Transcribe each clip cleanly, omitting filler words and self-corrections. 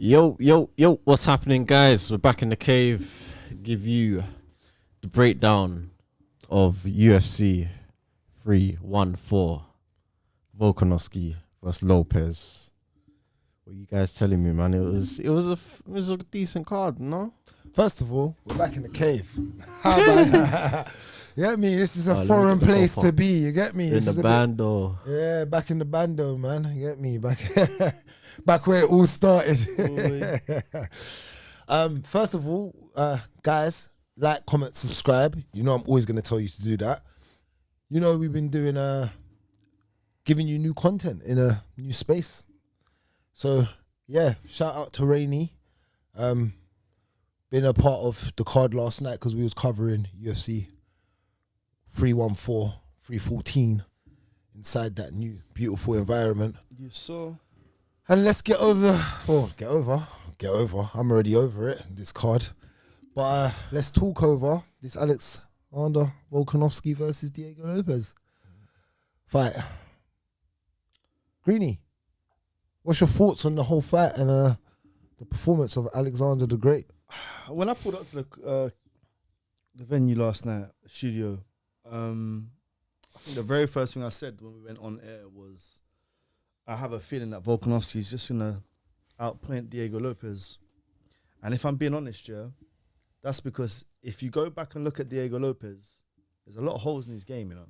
Yo, what's happening, guys? We're back in the cave. Give you the breakdown of UFC 314. Volkanovski versus Lopes. What are you guys telling me, man? It was a decent card, no? First of all, we're back in the cave. How about that? You get me? This is a foreign place to be. You get me? In the bando. Yeah, back in the bando, man. You get me? Back where it all started. First of all, guys, like, comment, subscribe. You know I'm always going to tell you to do that. You know we've been doing giving you new content in a new space. So yeah, shout out to Rainy. Been a part of the card last night because we was covering UFC 314, 314 inside that new beautiful environment. You saw. And let's get over. I'm already over it, this card. But let's talk over this Alexander Volkanovski versus Diego Lopes fight. Greeny, what's your thoughts on the whole fight and the performance of Alexander the Great? When I pulled up to the venue last night, studio, I think the very first thing I said when we went on air was, I have a feeling that Volkanovski is just going to outpoint Diego Lopes. And if I'm being honest, yeah, that's because if you go back and look at Diego Lopes, there's a lot of holes in his game, you know.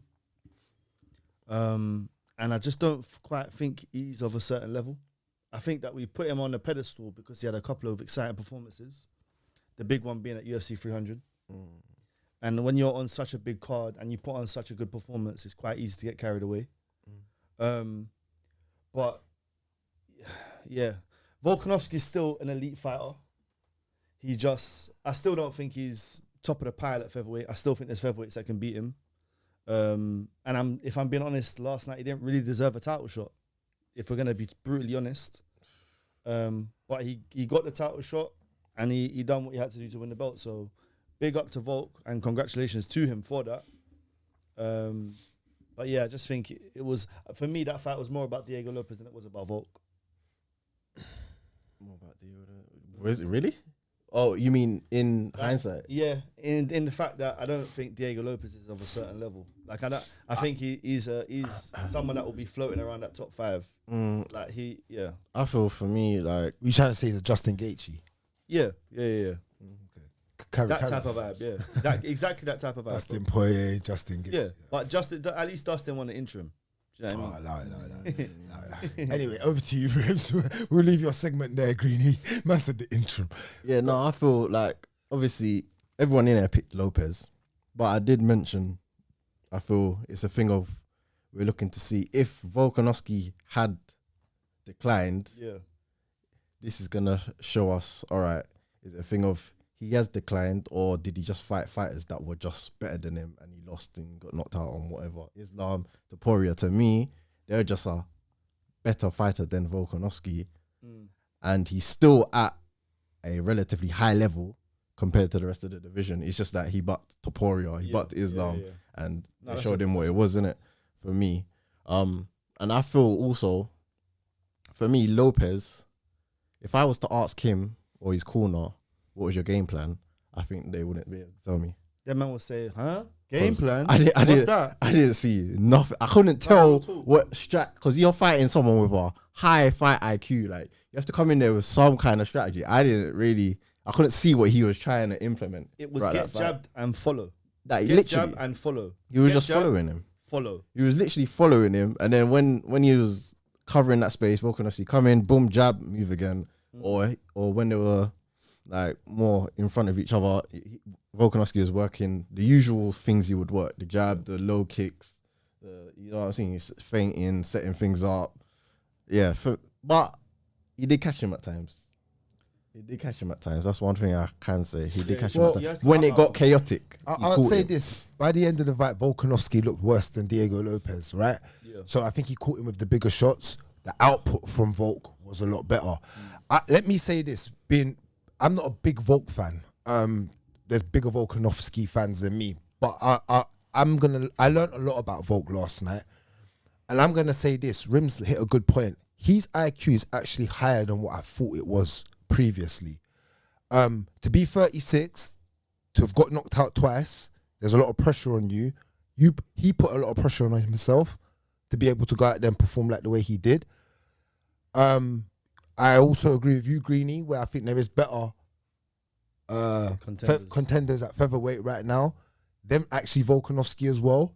And I just don't quite think he's of a certain level. I think that we put him on a pedestal because he had a couple of exciting performances. The big one being at UFC 300. And when you're on such a big card and you put on such a good performance, it's quite easy to get carried away. But yeah, Volkanovski's still an elite fighter. I still don't think he's top of the pile at featherweight. I still think there's featherweights that can beat him. And if I'm being honest, last night he didn't really deserve a title shot, if we're going to be brutally honest. But he got the title shot and he done what he had to do to win the belt. So big up to Volk and congratulations to him for that. But yeah, I just think it was, for me, that fight was more about Diego Lopes than it was about Volk. More about Diego. Was it really? Oh, you mean in hindsight? Yeah, in the fact that I don't think Diego Lopes is of a certain level. Like I think he's someone that will be floating around that top 5. Like yeah. I feel for me like You trying to say he's a Justin Gaethje? Yeah. Carry. Type of vibe, yeah. Exactly that type of vibe. Justin Poirier, Justin Gaethje. Yeah, but at least Dustin won the interim. Do you know what I mean? Allow it. Anyway, over to you, Rimz. We'll leave your segment there, Greeny. Man said the interim. Yeah, no, I feel like obviously everyone in there picked Lopes, but I did mention I feel it's a thing of we're looking to see if Volkanovski had declined. Yeah, this is gonna show us. All right, is it a thing of he has declined, or did he just fight fighters that were just better than him and he lost and got knocked out on whatever? Islam, Topuria, to me, they're just a better fighter than Volkanovski. And he's still at a relatively high level compared to the rest of the division. It's just that he bucked Topuria, he bucked Islam, and they showed him what it was, innit? For me. And I feel also, for me, Lopes, if I was to ask him or his corner, what was your game plan? I think they wouldn't be able to tell me. That man would say, huh? Game plan? What's that? I didn't see nothing. I couldn't tell what strat, because you're fighting someone with a high fight IQ. Like, you have to come in there with some kind of strategy. I couldn't see what he was trying to implement. It was get jabbed and follow. Like, get jabbed and follow. He was just following him. Follow. He was literally following him. And then when he was covering that space, Volkanovski come in, boom, jab, move again. Or when they were like more in front of each other, Volkanovski was working the usual things he would work: the jab, the low kicks, you know what I'm saying, he's feinting, setting things up. Yeah, but he did catch him at times. That's one thing I can say. He did catch him at times. When it got chaotic, I'll say this: by the end of the fight, Volkanovski looked worse than Diego Lopes, right? Yeah. So I think he caught him with the bigger shots. The output from Volk was a lot better. Let me say this: I'm not a big Volk fan. There's bigger Volkanovski fans than me. But I learned a lot about Volk last night. And I'm gonna say this, Rimz hit a good point. His IQ is actually higher than what I thought it was previously. To be 36, to have got knocked out twice, there's a lot of pressure on you. He put a lot of pressure on himself to be able to go out there and perform like the way he did. I also agree with you, Greeny, where I think there is better contenders at featherweight right now. Them actually Volkanovski as well.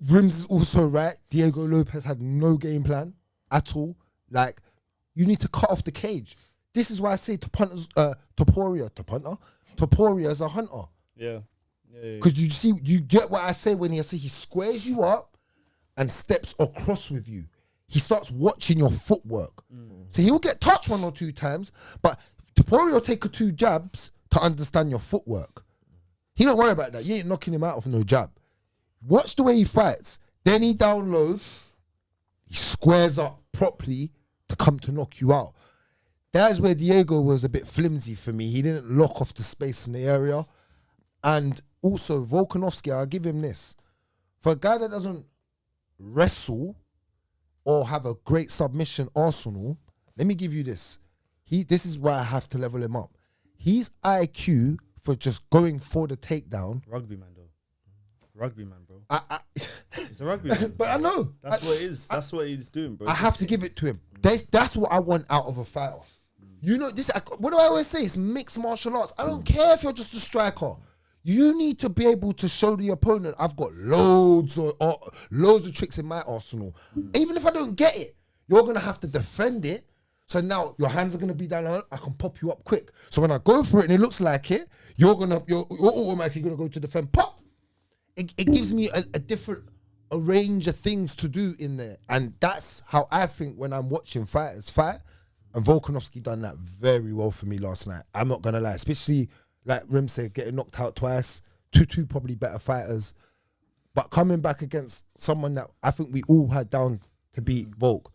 Rimz is also right. Diego Lopes had no game plan at all. Like, you need to cut off the cage. This is why I say Topuria is a hunter. Yeah. Because you get what I say when he squares you up and steps across with you. He starts watching your footwork. So he'll get touched 1 or 2 times, but Topuria will take 2 jabs to understand your footwork. He don't worry about that. You ain't knocking him out with no jab. Watch the way he fights. Then he downloads. He squares up properly to come to knock you out. That is where Diego was a bit flimsy for me. He didn't lock off the space in the area. And also, Volkanovski, I'll give him this. For a guy that doesn't wrestle or have a great submission arsenal, let me give you this. This is why I have to level him up. His IQ for just going for the takedown. Rugby man, though. Rugby man, bro. It's a rugby man. But I know. That's what it is. That's what he's doing, bro. I have to give it to him. That's what I want out of a fighter. You know, what do I always say? It's mixed martial arts. I don't care if you're just a striker. You need to be able to show the opponent, I've got loads of tricks in my arsenal. Even if I don't get it, you're going to have to defend it. So now your hands are going to be down, I can pop you up quick. So when I go for it and it looks like it, you're automatically going to go to defend. Pop! It gives me a range of things to do in there. And that's how I think when I'm watching fighters fight. And Volkanovski done that very well for me last night. I'm not going to lie. Especially, like Rimz said, getting knocked out twice. Two probably better fighters. But coming back against someone that I think we all had down to beat Volk.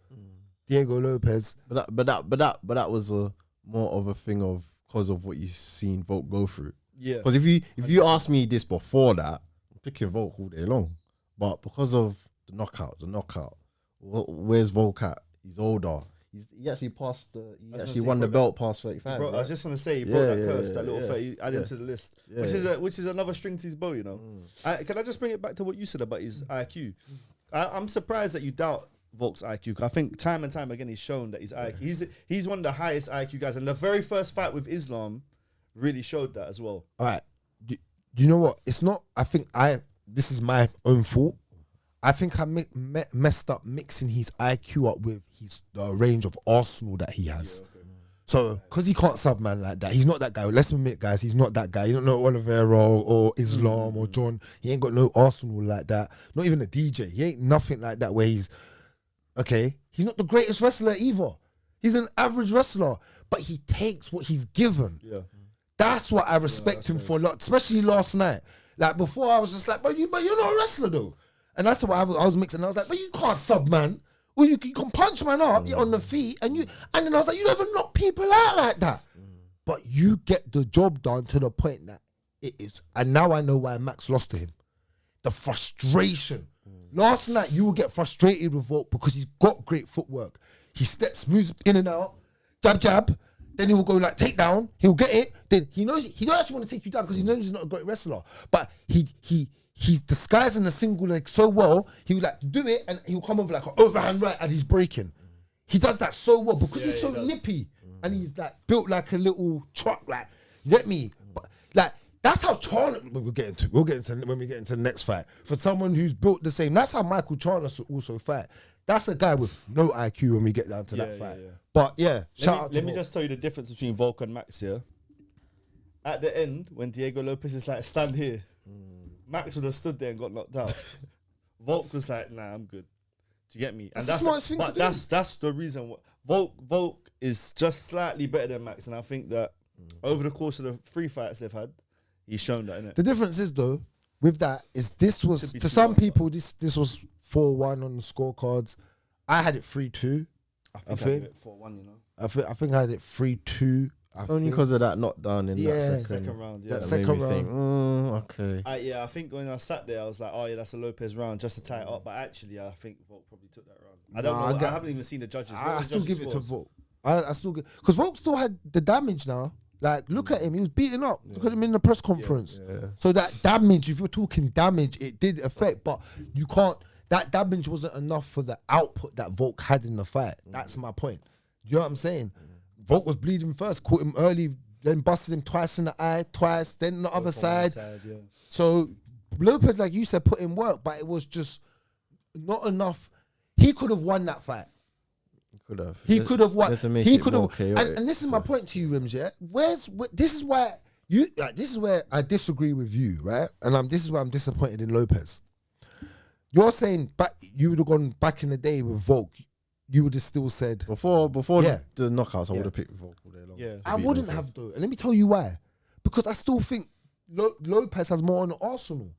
Diego Lopes. But that was a more of a thing of because of what you've seen Volk go through. Yeah. Because if you asked me this before that, I'm picking Volk all day long. But because of the knockout, where's Volk at? He's older. He actually passed he actually won the belt past 35. Bro, right? I was just gonna say he broke that curse, that little 30, add him to the list, which is another string to his bow, you know. Can I just bring it back to what you said about his IQ? I'm surprised that you doubt Volk's IQ. I think time and time again he's shown that his IQ. He's one of the highest IQ guys, and the very first fight with Islam really showed that as well. All right, you know what? It's not. I think this is my own fault. I think I messed up mixing his IQ up with the range of arsenal that he has. Yeah, okay. So, because he can't sub man like that, he's not that guy. Let's admit, guys, he's not that guy. You don't know Oliveira or Islam or John. He ain't got no arsenal like that. Not even a DJ. He ain't nothing like that where he's, okay, he's not the greatest wrestler either. He's an average wrestler, but he takes what he's given. Yeah. That's what I respect him for a lot, especially last night. Like, before I was just like, but you're not a wrestler though. And that's what I was mixing. I was like, but you can't sub, man. Or you can punch man up on the feet. And then I was like, you don't even knock people out like that. But you get the job done to the point that it is. And now I know why Max lost to him. The frustration. Last night, you will get frustrated with Volk because he's got great footwork. He moves in and out, jab. Then he will go like takedown. He'll get it. Then he knows he don't actually want to take you down because he knows he's not a great wrestler. But he's disguising the single leg so well, he would like do it and he'll come over like an overhand right as he's breaking. He does that so well because he's so nippy and he's like built like a little truck, like, you get me? But like, that's how Chandler, we'll get into when we get into the next fight. For someone who's built the same, that's how Michael Chandler also fight. That's a guy with no IQ when we get down to that fight. Yeah. But yeah, let me just tell you the difference between Volk and Max, yeah? At the end, when Diego Lopes is like, stand here, Max would have stood there and got knocked out. Volk was like, nah, I'm good. Do you get me? And that's the smartest thing to do. That's the reason. Volk is just slightly better than Max, and I think that over the course of the 3 fights they've had, he's shown that, innit? The difference is though, with that, is this was to some people this was 4-1 on the scorecards. I had it 3-2. I think I had it 4-1. You know, I think I had it 3-2. Only because of that knockdown in that second round. Yeah, that second round. Okay. I think when I sat there, I was like, oh yeah, that's a Lopez round just to tie it up. But actually, I think Volk probably took that round. I don't know. I haven't even seen the judges. I still give it to Volk. I still get because Volk still had the damage now. Like, look at him, he was beaten up. Look at him in the press conference. So that damage, if you're talking damage, it did affect, but you can't. That damage wasn't enough for the output that Volk had in the fight. That's my point. You know what I'm saying? Volk was bleeding first, caught him early, then busted him twice in the eye, twice, then on the other side. So Lopes, like you said, put in work, but it was just not enough. He could have won that fight. He could have won. He could have. And this is my point to you, Rimz. Yeah, this is why you. This is where I disagree with you, right? And this is why I'm disappointed in Lopes. You're saying, but you would have gone back in the day with Volk. You would have still said before the knockouts. I would have picked Volk all day long. Yeah, I wouldn't have though. And let me tell you why. Because I still think Lopes has more on the arsenal.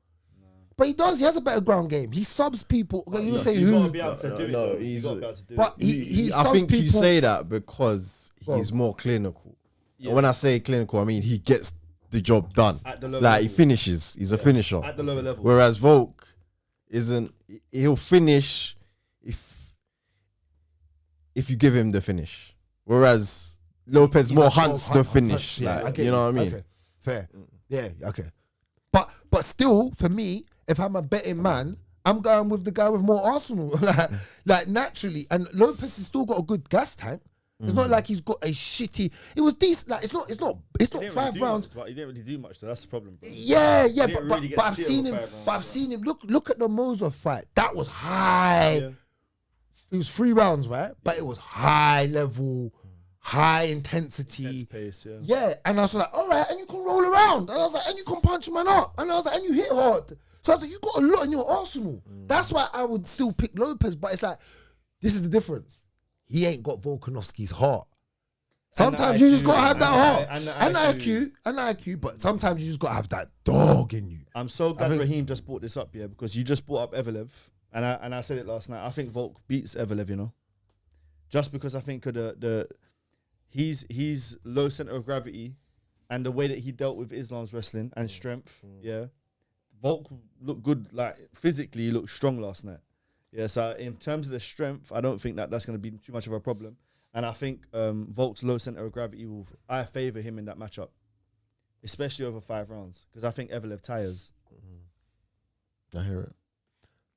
But he does. He has a better ground game. He subs people. You say he's who? Got to be able to do it. No, he's got to be able to do but it. He I subs think people. you say that because he's more clinical. Yeah. When I say clinical, I mean he gets the job done. At the lower like level. he finishes. He's a finisher. At the lower level. Whereas Volk isn't. He'll finish if you give him the finish. Whereas Lopes more hunts the finish. Like, you know what I mean? Okay, fair. Yeah, okay. But still, for me, if I'm a betting man, I'm going with the guy with more arsenal. like naturally. And Lopes has still got a good gas tank. It's not like he's got a shitty. It was decent. Like it's not 5 rounds. But he didn't really do much. Though. That's the problem. Bro. Yeah. But I've seen him. But I've seen him. Look at the Moser fight. That was high. Yeah. It was 3 rounds, right? But it was high level, high intensity. Intense pace, yeah. And I was like, all right, and you can roll around. And I was like, and you can punch a man up. And I was like, and you hit hard. So I was like, you got a lot in your arsenal. That's why I would still pick Lopes. But it's like, this is the difference. He ain't got Volkanovski's heart. Sometimes you just gotta have that heart. And the IQ, but sometimes you just gotta have that dog in you. I'm so glad Raheem just brought this up, because you just brought up Evelev. And I said it last night. I think Volk beats Evelev, just because I think of he's low center of gravity, and the way that he dealt with Islam's wrestling and strength. Yeah, Volk looked good, like physically, he looked strong last night. Yeah, so in terms of the strength, I don't think that's going to be too much of a problem. And I think Volk's low center of gravity I favour him in that matchup, especially over 5 rounds, because I think Evelev tires. I hear it.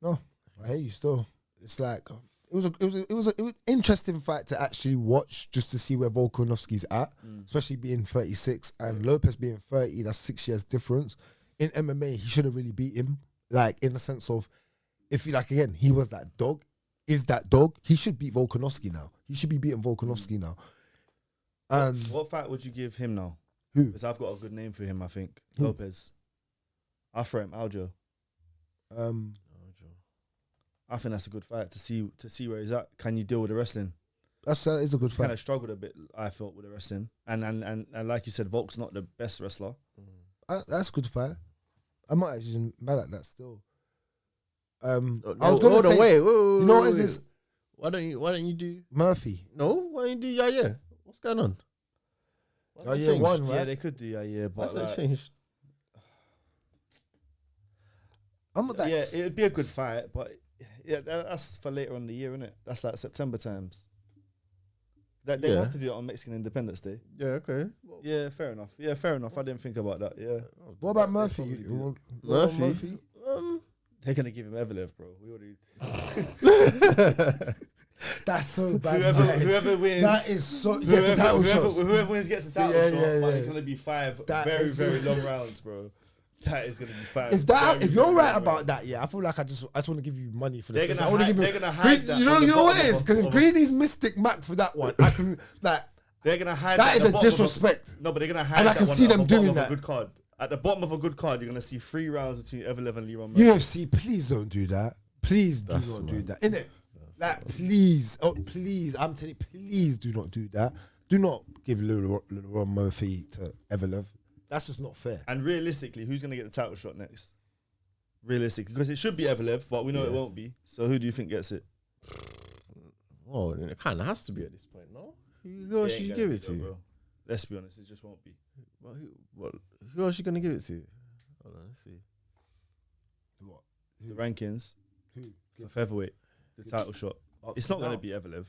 No, I hear you still. It's like it was an interesting fight to actually watch, just to see where Volkanovski's at, especially being 36 and Lopes being 30. That's 6 years difference. In MMA, he should have really beat him, like in the sense of, if you like, again, he was that dog. Is that dog? He should beat Volkanovski now. He should be beating Volkanovski now. What fight would you give him now? Who? Because I've got a good name for him, I think. Lopes. I'll throw him Aljo. I think that's a good fight to see where he's at. Can you deal with the wrestling? That is a good fight. Kind of struggled a bit, I felt, with the wrestling. And like you said, Volk's not the best wrestler. That's a good fight. I'm not actually mad at that still. I was going to say, wait, you know what is this? Why don't you do Murphy? No, why don't you do yeah? What's going on? One, right? Yeah, they could do but why's that changed? I'm not that. Yeah, it'd be a good fight, but that's for later on in the year, isn't it? That's like September times. That they have to do it on Mexican Independence Day. Yeah, okay. Yeah, fair enough. Yeah, fair enough. I didn't think about that. Yeah. What about Murphy? Murphy? They're gonna give him Evelev, bro. We already. That's so bad. Whoever wins, that is so. Whoever wins gets the title shot. But it's gonna be 5 very long rounds, bro. That is gonna be 5. If you're right about that, I feel like I just want to give you money for this. They're gonna hide that. You know what it is? Because if Greeny's Mystic Mac for that one, I can like. They're gonna hide that. That is a disrespect. No, but they're gonna hide. And I can see them doing that. Good card. At the bottom of a good card, you're going to see 3 rounds between Evelev and Leron. UFC, please don't do that. Please do not do that. Innit? Like, please. Oh, please. I'm telling you, please do not do that. Do not give Leron Murphy to Evelev. That's just not fair. And realistically, who's going to get the title shot next? Realistically. Because it should be Evelev, but we know it won't be. So who do you think gets it? Well, it kind of has to be at this point, no? Who else should you give it to? Bro. Let's be honest, it just won't be. Who else are you going to give it to? Hold on, let's see. What? The rankings. Who? For featherweight. The title shot. It's not going to be Evelev.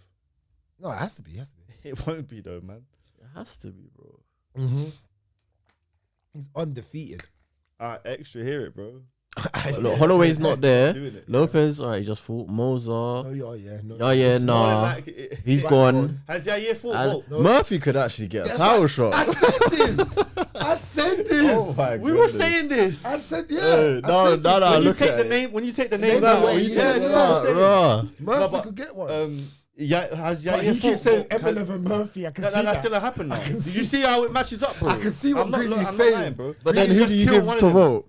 No, it has to be. It won't be though, man. It has to be, bro. Mm-hmm. He's undefeated. Extra hear it, bro. Look, Holloway's not there. Doing it. Lopes, all right, he just fought. Moser. No, yeah. Nah. He's gone. Has Yair fought And Volk? Murphy could actually get a title shot. I said this. Oh my We were goodness. saying this. I said, yeah. No, when you look take at the it. name, when you take the Name names out, away, when you you take take the it out, names Raw. Murphy but, could get one. Has But Yair he keeps fought saying Volk? Evelyn and Murphy. I can see That's that. gonna happen now. I can Did see you see how it matches up, bro? I can see what I'm not- Greeny I'm is not saying. lying, bro. But then Greeny who just do you killed give one to of them. vote?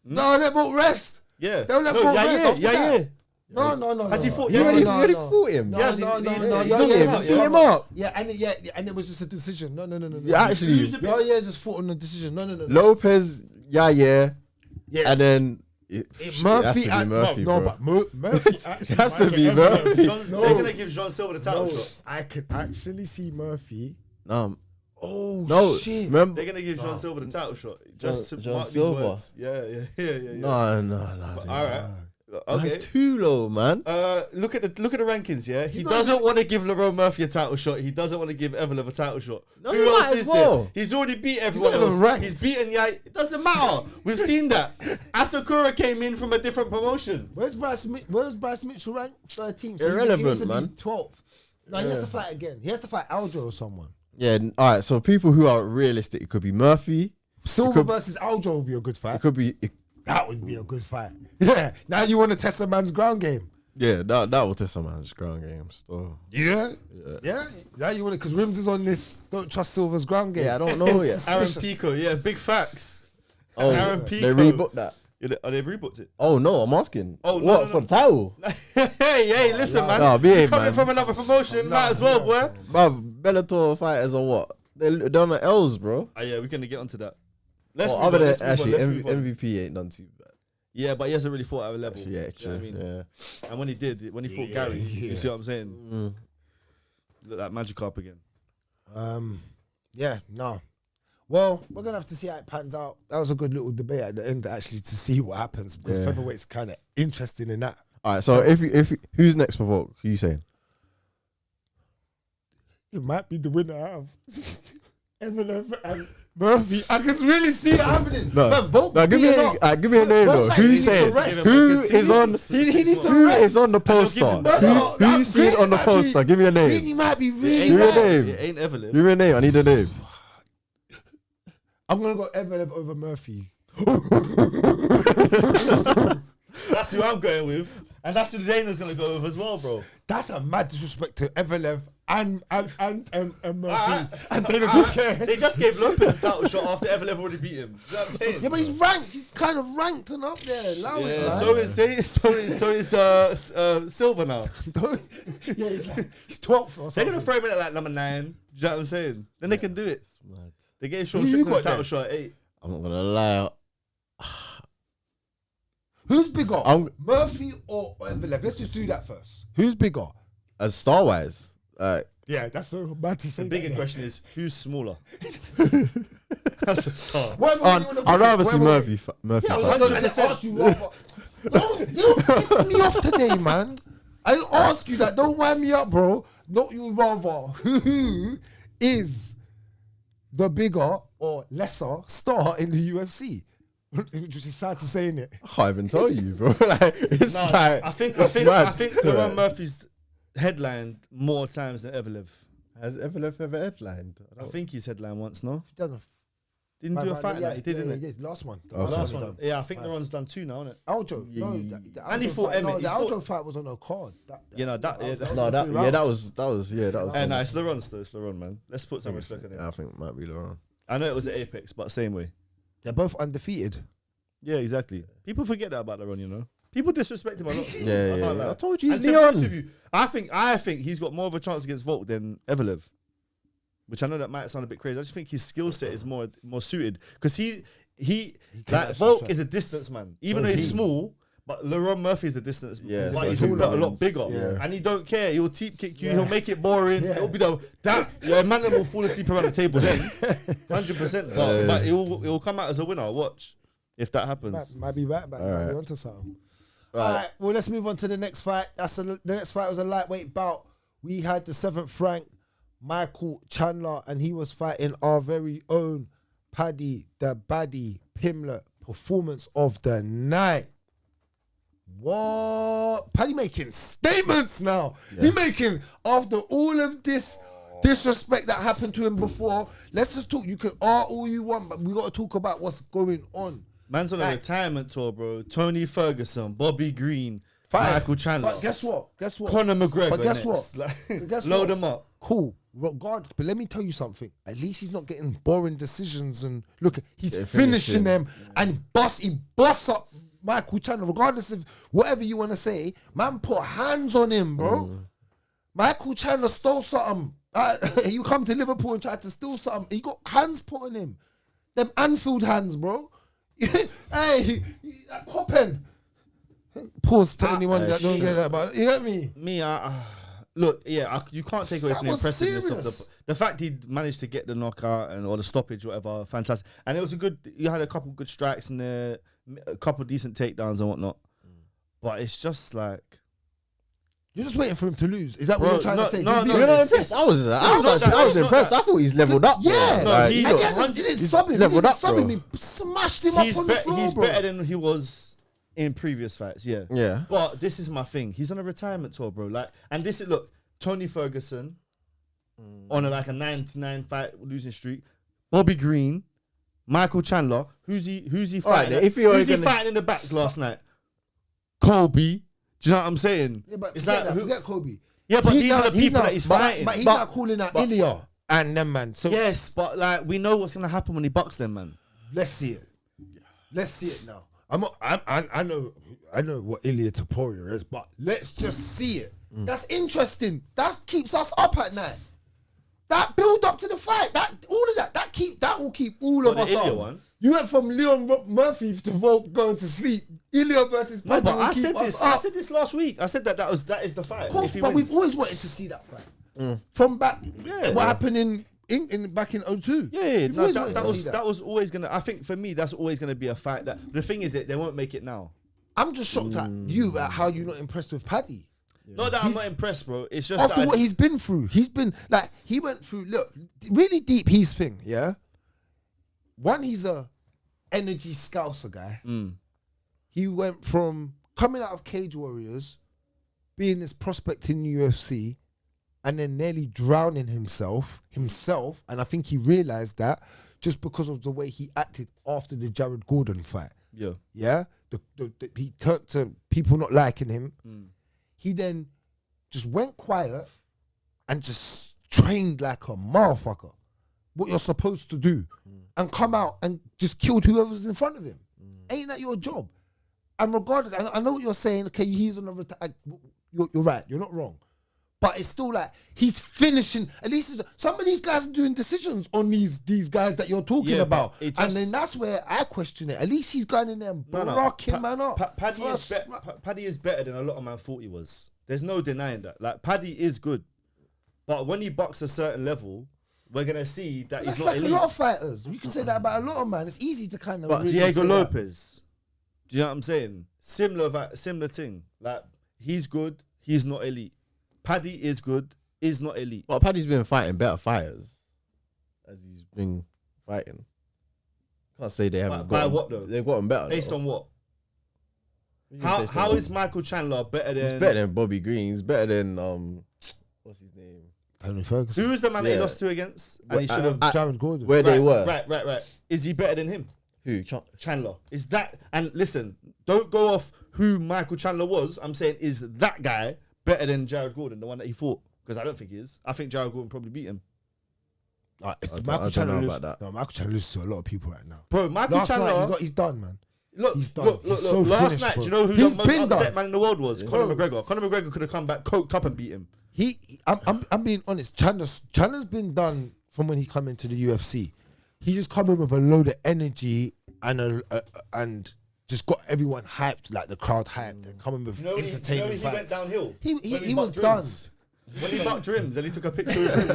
No, they won't rest. Yeah. They'll let Volk rest after that. No. Has he fought? You Yeah, already no. fought him. No, Yes, no. he- Beat him up. Yeah, and it was just a decision. No. Yeah, actually, Yeah, just fought on a decision. No. Lopes, yeah, and then Murphy, it has to be Murphy, no, bro. but Murphy actually It has to might be get Murphy. Evelyn. They're gonna give Jean Silva the title No, shot. I could actually see Murphy. No, Shit. remember? They're gonna give Jean Silva the title shot. Just to Jean mark these Silva. words. Yeah. No. All right. Okay. That's too low, man. Look at the rankings. Yeah, he doesn't want to give Lerone Murphy a title shot. He doesn't want to give Evelyn a title shot. No, Who he else might is as well. there? He's already beat everyone not even else. ranked. He's beaten Yai. It doesn't matter. We've seen that. Asakura came in from a different promotion. Where's Bryce Mitchell ranked? 13th. Irrelevant, he needs to be man. 12th. No, he has to fight again. He has to fight Aljo or someone. Yeah, all right. So people who are realistic, it could be Murphy. Silva versus Aljo would be a good fight. It could be. That would be a good fight. Yeah. Now you want to test a man's ground game. Yeah, that will test some man's ground game. So Yeah. Now you want to, because Rimz is on this. Don't trust Silva's ground game. yeah, I don't know yet. Aaron Suspicious. Pico. Yeah, big facts. Oh, Aaron they Pico. rebooked that. They've rebooked it. Oh no, I'm asking. Oh, no, what no. for the title? hey, listen, man. Nah, behave, Coming man. from another promotion, might as well, boy. Bruv, Bellator fighters or what? They're on the L's, bro. Oh, yeah, we're gonna get onto that. Other than actually, MVP ain't done too bad. Yeah, but he hasn't really fought at a level. Actually, yeah, Do you know what I mean? yeah. And when he did, when he fought Gary, you see what I'm saying? Look at Magikarp again. Yeah, no. Well, we're gonna have to see how it pans out. That was a good little debate at the end, actually, to see what happens, because featherweight's kind of interesting in that. All right, so if who's next for Volk? Who you saying? It might be the winner out of Evelyn and Murphy. I can really see it happening. No, give me a name though. Who you saying? Who is on? Who is on the poster? Who you seen on the poster? Give me a name. Greeny might be really Give me a bad. name. It ain't Evelyn. Give me a name. I need a name. I'm gonna go Evelyn over Murphy. That's who I'm going with. And that's who Dana's going to go with as well, bro. That's a mad disrespect to Evelyn and Murphy. And they don't care. They just gave Lopez a title shot after Evelyn already beat him. You know what I'm saying? Yeah, but he's ranked. He's kind of ranked and up there. Allow it, Yeah, man. so is Silva now. Yeah, he's 12th or They're something. going to throw him in at like number 9. Do you know what I'm saying? Then they can do it. They gave Sean Who you Strickland a got title there? shot at 8. I'm not gonna lie. Who's bigger, Murphy or Evelyn? Let's just do that first. Who's bigger? As star wise, Yeah, that's so bad to say. The bigger question is, who's smaller? That's a start. I'd rather see Murphy. Murphy. Yeah, fight. I didn't ask you, Rafa. Don't piss me off today, man. I didn't ask you that. Don't wind me up, bro. Not you, rather. Who is the bigger or lesser star in the UFC? Which is sad to say, innit? I can't even tell you, bro. Like it's No, like I think mad. Lerone Murphy's headlined more times than Evelev. Has Evelyn ever headlined? I think he's headlined once, no? Didn't Didn't do a fight like he did, didn't he it? did. Last one. The Okay. Last he one. done. Yeah, I think Leron's done 2 now, isn't it? Aljo. No, Yeah. the And he Aljo fought fight- Emmett. No, the He's fought- Aljo fight was on a card. You know, that was. no, it's Leron's though. It's Leron, man. Let's put some respect on it. I think it might be Laurent. I know it was at Apex, but same way. They're both undefeated. Yeah, exactly. People forget that about Leron, you know. People disrespect him a lot. Yeah. I told you he's And to be honest with Leon. you, I think he's got more of a chance against Volk than Evelev. Which I know that might sound a bit crazy. I just think his skill set is more suited. Because he like Volk is a distance man. Even though he's small, but Lerone Murphy is a distance man. Yeah, But so he's taller a lot ones. bigger. Yeah. And he don't care. He'll teep kick you. Yeah. He'll make it boring. Yeah. It'll be your man will fall asleep around the table then. 100%. But he'll come out as a winner. Watch. If that happens. Might be right back. Might Alright. be onto something. Right. All right. Well, let's move on to the next fight. The next fight was a lightweight bout. we had the 7th rank Michael Chandler, and he was fighting our very own Paddy the Baddie Pimblett. Performance of the night. What? Paddy making statements now. Yeah. He making, after all of this disrespect that happened to him before, let's just talk. You can all you want, but we got to talk about what's going on. Man's on a retirement tour, bro. Tony Ferguson, Bobby Green, Michael Chandler. But guess what? Conor McGregor. But guess what? Load them up. Cool. Regardless, but let me tell you something. At least he's not getting boring decisions, and look, he's finishing them, and he boss up Michael Chandler. Regardless of whatever you want to say, man put hands on him, bro. Michael Chandler stole something. You come to Liverpool and try to steal something. He got hands put on him. Them Anfield hands, bro. Hey, Coppen. Pause to anyone that don't get that, but you get me? Look, you can't take away from the impressiveness of the fact he managed to get the knockout or the stoppage, whatever. Fantastic, and it was you had a couple good strikes and a couple decent takedowns and whatnot. But it's just like you're just waiting for him to lose. Is that what you're trying to say? No, you're not impressed. I was impressed. I thought he's leveled up. Yeah, he didn't sub him. Leveled up, bro. He smashed him up on the floor, He's bro. better than he was in previous fights, yeah. But this is my thing. He's on a retirement tour, bro. Like, and this is Tony Ferguson on a 99 fight losing streak. Bobby Green, Michael Chandler. Who's he fighting? Right, who's he fighting in the back last night? Kobe. Do you know what I'm saying? Yeah, but forget Kobe. Yeah, but these are the people that he's fighting. But he's not calling out Ilya and them, man. So yes, but we know what's gonna happen when he bucks them, man. Let's see it. Let's see it now. I know what Ilya Topuria is, but let's just see it. That's interesting. That keeps us up at night. That build up to the fight, that will keep all of us up. One? You went from Leon Murphy to Volk going to sleep. Ilya versus Paddy will keep us up. I said this last week. I said that is the fight. Of course, but we've always wanted to see that fight. From back, what happened in back in 02. That was always gonna. I think for me, that's always gonna be a fight. That the thing is, they won't make it now. I'm just shocked at you at how you're not impressed with Paddy. Not that I'm not impressed, bro. It's just after what he's been through. He went through. Look, really deep. His thing, yeah. One, he's a energy scouser guy. He went from coming out of Cage Warriors, being this prospect in UFC, and then nearly drowning himself, and I think he realized that just because of the way he acted after the Jared Gordon fight. Yeah. He turned to people not liking him. He then just went quiet and just trained like a motherfucker. What you're supposed to do, and come out and just killed whoever's in front of him. Ain't that your job? And regardless, I know what you're saying. Okay, he's on a you're right. You're not wrong. But it's still like he's finishing. At least some of these guys are doing decisions on these guys that you're talking about, and then that's where I question it. At least he's going in there and blocking man up. Paddy is better than a lot of man thought he was. There's no denying that. Like Paddy is good, but when he bucks a certain level, we're gonna see that he's not elite. A lot of fighters. You can say that about a lot of man. It's easy to kind of. But really Diego Lopes, do you know what I'm saying? Similar thing. Like he's good, he's not elite. Paddy is good, is not elite. But Paddy's been fighting better fighters as he's been fighting. Can't say they haven't got. By what though? They've gotten better. Based on what? How is Michael Chandler better than? He's better than Bobby Green. He's better than what's his name? Tony Ferguson. Who was the man that he lost to against? And he should have Jared Gordon. Where they were. Right. Is he better than him? Who? Chandler. Is that? And listen, don't go off who Michael Chandler was. I'm saying, is that guy better than Jared Gordon, the one that he fought? Because I don't think he is. I think Jared Gordon probably beat him. Michael Chandler loses to a lot of people right now. Bro, Michael Chandler, he's done, man. Look, he's done. Look, last night, do you know who the most upset man in the world was? Yeah. Conor McGregor. Conor McGregor could have come back, coked up and beat him. I'm being honest. Chandler's been done from when he come into the UFC. He just come in with a load of energy and just got everyone hyped, like the crowd hyped, and coming with entertaining fights. He went downhill. He was done. When he bucked Rimz and he took a picture with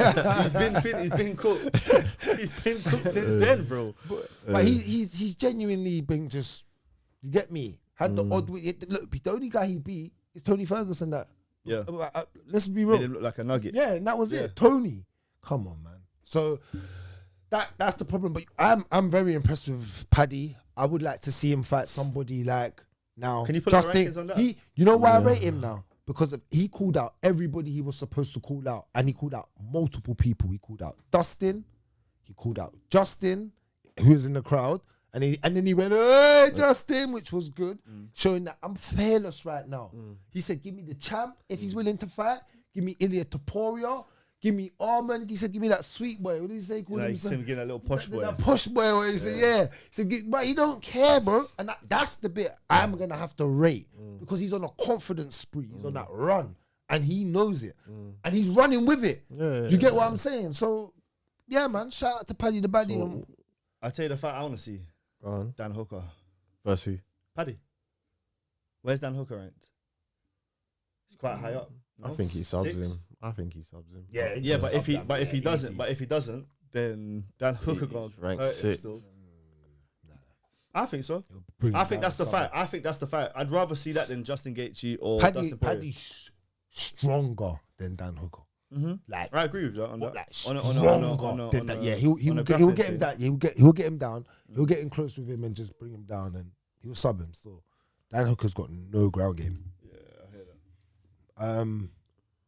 Rimz, he's been cooked. He's been cooked since then, bro. But he's genuinely been just, you get me? Had the odd, look, the only guy he beat is Tony Ferguson that Yeah. Let's be Made real. him look like a nugget. Yeah, and that was Yeah. it. Tony, come on, man. So that's the problem. But I'm very impressed with Paddy. I would like to see him fight somebody like now. Can you put the rankings on that? You know why I rate him now? Because he called out everybody he was supposed to call out, and he called out multiple people. He called out Dustin, he called out Justin, who was in the crowd, and then he went, "Hey, Justin," which was good, showing that I'm fearless right now. He said, "Give me the champ if he's willing to fight. Give me Ilya Topuria. Give me Arman." He said, "Give me that sweet boy." What did he say? He called him, You see him getting that little posh boy. that posh boy where he said, yeah. He said, but he don't care, bro. And that's the bit I'm going to have to rate because he's on a confidence spree. He's on that run and he knows it. And he's running with it. You get what I'm saying? So, yeah, man, shout out to Paddy the Baddie. So, I tell you the fight I want to see. Go on. Dan Hooker. Versus who? Paddy. Where's Dan Hooker ranked? He's quite high up. I No? think he subs 6? him. I think he subs him. Yeah, Yeah, but if he easy. doesn't, then Dan Hooker got ranked 6. I think so. I think that's the fight. I think that's the fight. I'd rather see that than Justin Gaethje or Dustin Poirier. Paddy's stronger than Dan Hooker. Like, I agree with you on that. like On than that. Yeah, he'll get him down. Yeah, he'll get him down. He'll get in close with him and just bring him down, and he'll sub him still. Dan Hooker's got no ground game. Yeah, I hear that.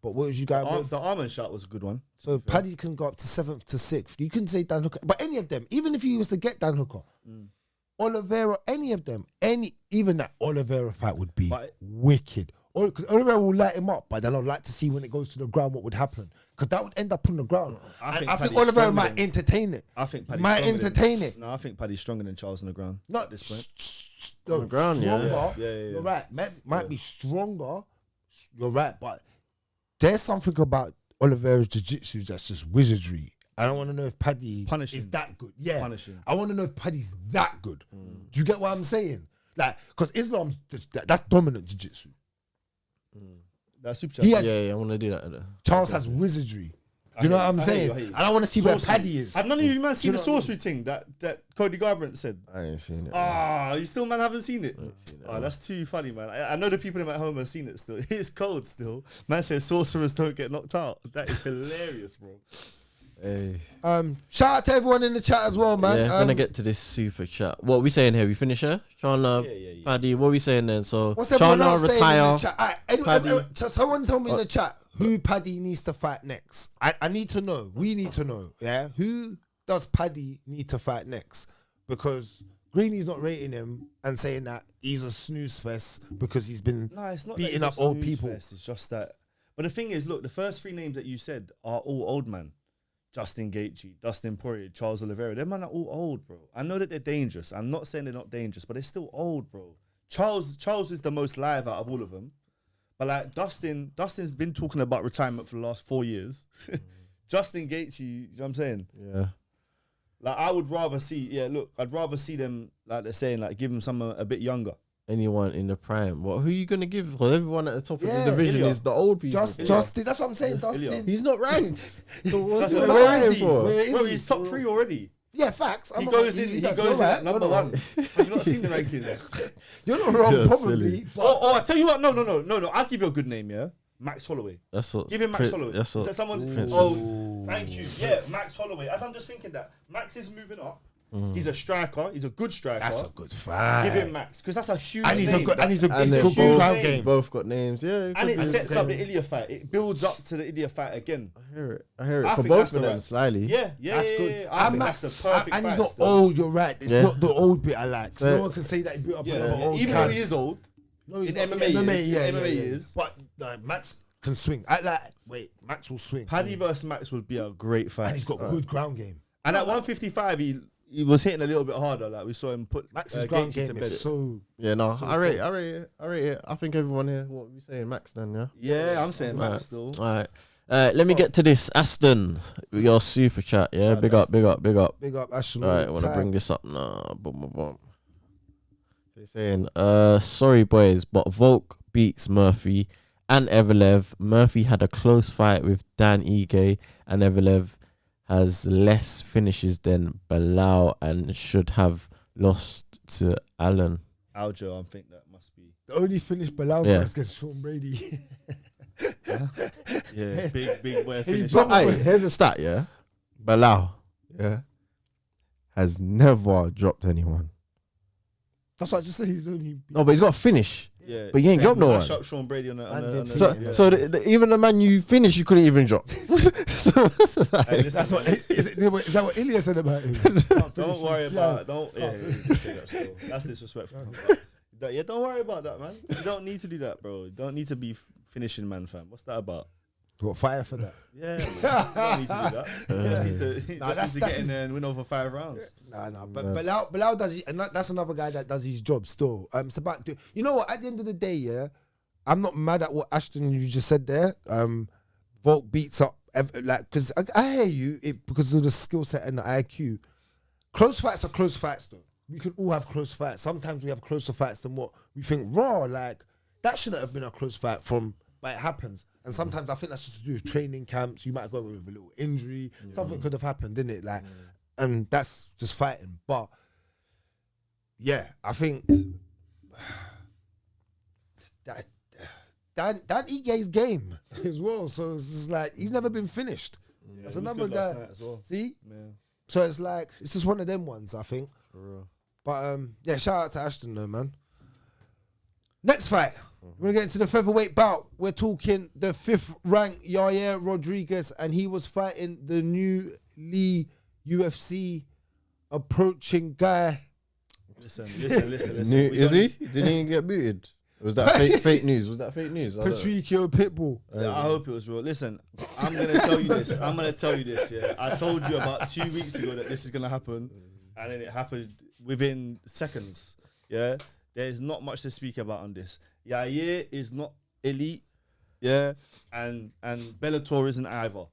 But what was you guys with? The Arman shot was a good one. So Paddy can go up to 7th to 6th. You couldn't say Dan Hooker, but any of them, even if he was to get Dan Hooker, Oliveira, any of them, even that Oliveira fight would be wicked. Because Oliveira will light him up, but then I'd like to see when it goes to the ground what would happen. Because that would end up on the ground. I think Oliveira might entertain it. I think Paddy's might entertain it. No, I think Paddy's stronger than Charles on the ground. Not at this point. No, On the ground, stronger. Yeah. You're right. Might be stronger. You're right, but there's something about Oliveira's jiu-jitsu that's just wizardry. I don't want to know if Paddy is that good. Yeah, Punishing. I want to know if Paddy's that good. Do you get what I'm saying? Like, because Islam's that's dominant jiu-jitsu. That's super chat. He has, Yeah, I want to do that. Charles has wizardry. You know what I'm saying? I hear you. And I want to see where Paddy is. Have none of you man seen You the know what I sorcery thing that Cody Garbrandt said? I ain't seen it. You still man haven't seen it? That's too funny, man. I know the people in at home have seen it still. It's cold still. Man says sorcerers don't get knocked out. That is hilarious, bro. Hey. Shout out to everyone in the chat as well, man. Yeah, gonna get to this super chat. What are we saying here? We finish here? Chandler, Yeah. Paddy, what are we saying then? So What's everyone Chandler else saying in retire. the chat? Paddy. Someone told me in the chat who Paddy needs to fight next. I need to know. We need to know. Yeah, who does Paddy need to fight next? Because Greeny's not rating him and saying that he's a snooze fest because he's been It's not beating that up old people. It's just that. But the thing is, look, the first 3 names that you said are all old man. Justin Gaethje, Dustin Poirier, Charles Oliveira. Them man are all old, bro. I know that they're dangerous. I'm not saying they're not dangerous, but they're still old, bro. Charles is the most live out of all of them. But like Dustin's been talking about retirement for the last 4 years. Justin Gaethje, you know what I'm saying? Yeah. Like I would rather see, I'd rather see them, like they're saying, like give them someone a bit younger. Anyone in the prime? What? Who are you gonna give? Because everyone at the top of Yeah, the division Ilya. is the old people. Justin, that's what I'm saying. Dustin. He's not ranked. So what's That's he what- Where is fighting he? for? Where is Bro, he? he's top 3 already. Yeah, facts. He goes in at number 1. Have you not seen the rankings? You're not wrong, You're probably. silly. But I tell you what, no. I'll give you a good name, yeah? Max Holloway. That's what. Give him Max Holloway. That's Is what. that someone's? Prince Oh, thank you. Yeah, Max Holloway. As I'm just thinking that Max is moving up. He's a striker. He's a good striker. that's a good fight. Give him Max because that's a huge And he's name. a good. And he's a And good they've ground both- game. Both got names. Yeah. and it could be sets the up the same. Ilya fight. It builds up to the Ilya fight again. I hear it. I hear it I for think both that's of the them right- slightly. Yeah, That's good. Yeah. I think that's the perfect and he's fight not still. old. You're right. It's Yeah. not the old bit I like. So- No one can say that he built up another Yeah, old even guy. though he is old. No, he's in not. MMA years, yeah, MMA yeah. years. But Max can swing. Max will swing. Paddy versus Max would be a great fight. And he's got good ground game. And at 155, he was hitting a little bit harder. Like we saw him put Max's ground Gaethje to game bed. is so. Yeah, no, So I rate it. I think everyone here. What are we saying, Max? Then, yeah. Yeah, I'm saying Right. Max still. All right. Let me get to this. Aston, your super chat. Yeah, big up. Big up, Ashton. All right, I want to bring this up now. Boom, boom, boom. They're saying, sorry boys, but Volk beats Murphy and Evelev. Murphy had a close fight with Dan Ige, and Evelev has less finishes than Bilal and should have lost to Allen. Aljo, I think that must be. The only finish Bilal's Yeah. against Sean Brady. Yeah, big boy finish. But hey, here's a stat, yeah. Bilal, yeah, has never dropped anyone. That's what I just said. He's only. No, but he's got a finish. Yeah, But you ain't dropped no one. Shot Sean Brady on So even the man you finish, you couldn't even drop. Hey, That's what. Is that what Ilya said about him? Don't worry about. You say that still. That's disrespectful. Yeah, don't worry about that, man. You don't need to do that, bro. You don't need to be finishing man, fam. What's that about? What, fire for that? Yeah, man. You don't need to do that. He just needs to get in there and win over 5 rounds. Nah. But Bilal does, and that's another guy that does his job still. It's about, you know what? At the end of the day, yeah, I'm not mad at what Ashton you just said there. Volk beats up, because I hear you because of the skill set and the IQ. Close fights are close fights, though. We can all have close fights. Sometimes we have closer fights than what we think. Like that shouldn't have been a close fight but it happens. And sometimes I think that's just to do with training camps. You might go with a little injury. Something could have happened, didn't it? And that's just fighting. But yeah, I think that Ige's game as well. So it's just like he's never been finished. Yeah, that's another guy. As well. See? Yeah. So it's like it's just one of them ones, I think. For real. But yeah, shout out to Ashton though, man. Next fight. We're gonna get into the featherweight bout. We're talking the 5th ranked Yair Rodriguez, and he was fighting the newly UFC approaching guy. Listen. Is he? Didn't he get booted? Was that fake news? Was that fake news? Patricio Pitbull. Yeah, I hope it was real. Listen, I'm gonna tell you this. Yeah, I told you about 2 weeks ago that this is gonna happen, and then it happened within seconds. Yeah, there's not much to speak about on this. Yair is not elite. Yeah, and Bellator isn't either.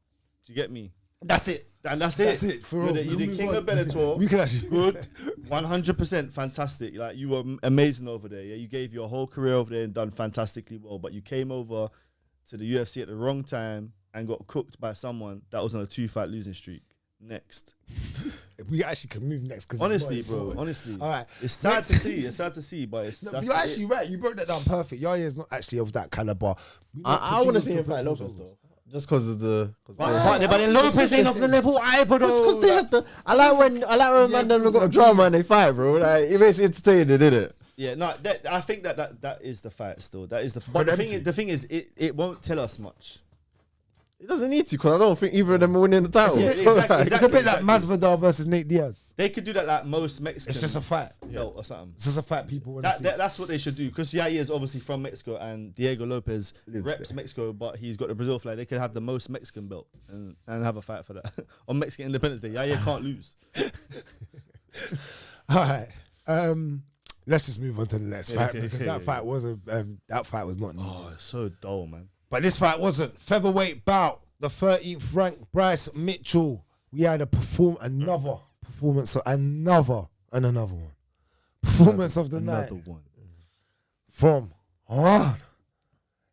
Do you get me? That's it. And that's it. That's it. For You're the king of Bellator. We can actually good, 100% fantastic. Like you were amazing over there. Yeah, you gave your whole career over there and done fantastically well. But you came over to the UFC at the wrong time and got cooked by someone that was on a 2-fight losing streak. Next, we actually can move next. Honestly, bro. Honestly, all right. It's sad to see. It's sad to see, but it's. No, you're actually right. You broke that down perfect. Yair is not actually of that caliber. I want to see him fight Lopes though. Just because of the. But then Lopes ain't off the level either, though. Because they had the. I like when man them got drama and they fight, bro. Like it makes it entertaining, didn't it? Yeah, no. I think that is the fight still. That is the. But the thing is, it won't tell us much. It doesn't need to, because I don't think either of them are winning the title. Yeah, exactly. It's a bit like Masvidal versus Nate Diaz. They could do that like most Mexicans. It's just a fight. Or something. It's just a fight people want to see. That's what they should do, because Yair is obviously from Mexico and Diego Lopes reps Mexico, but he's got the Brazil flag. They could have the most Mexican belt and have a fight for that. On Mexican Independence Day, Yair can't lose. All right. Let's just move on to the next fight, because that fight was not needed. Oh, it's so dull, man. But this fight wasn't. Featherweight bout. The 13th ranked Bryce Mitchell. We had another performance of another one. Performance of the night. Another one. From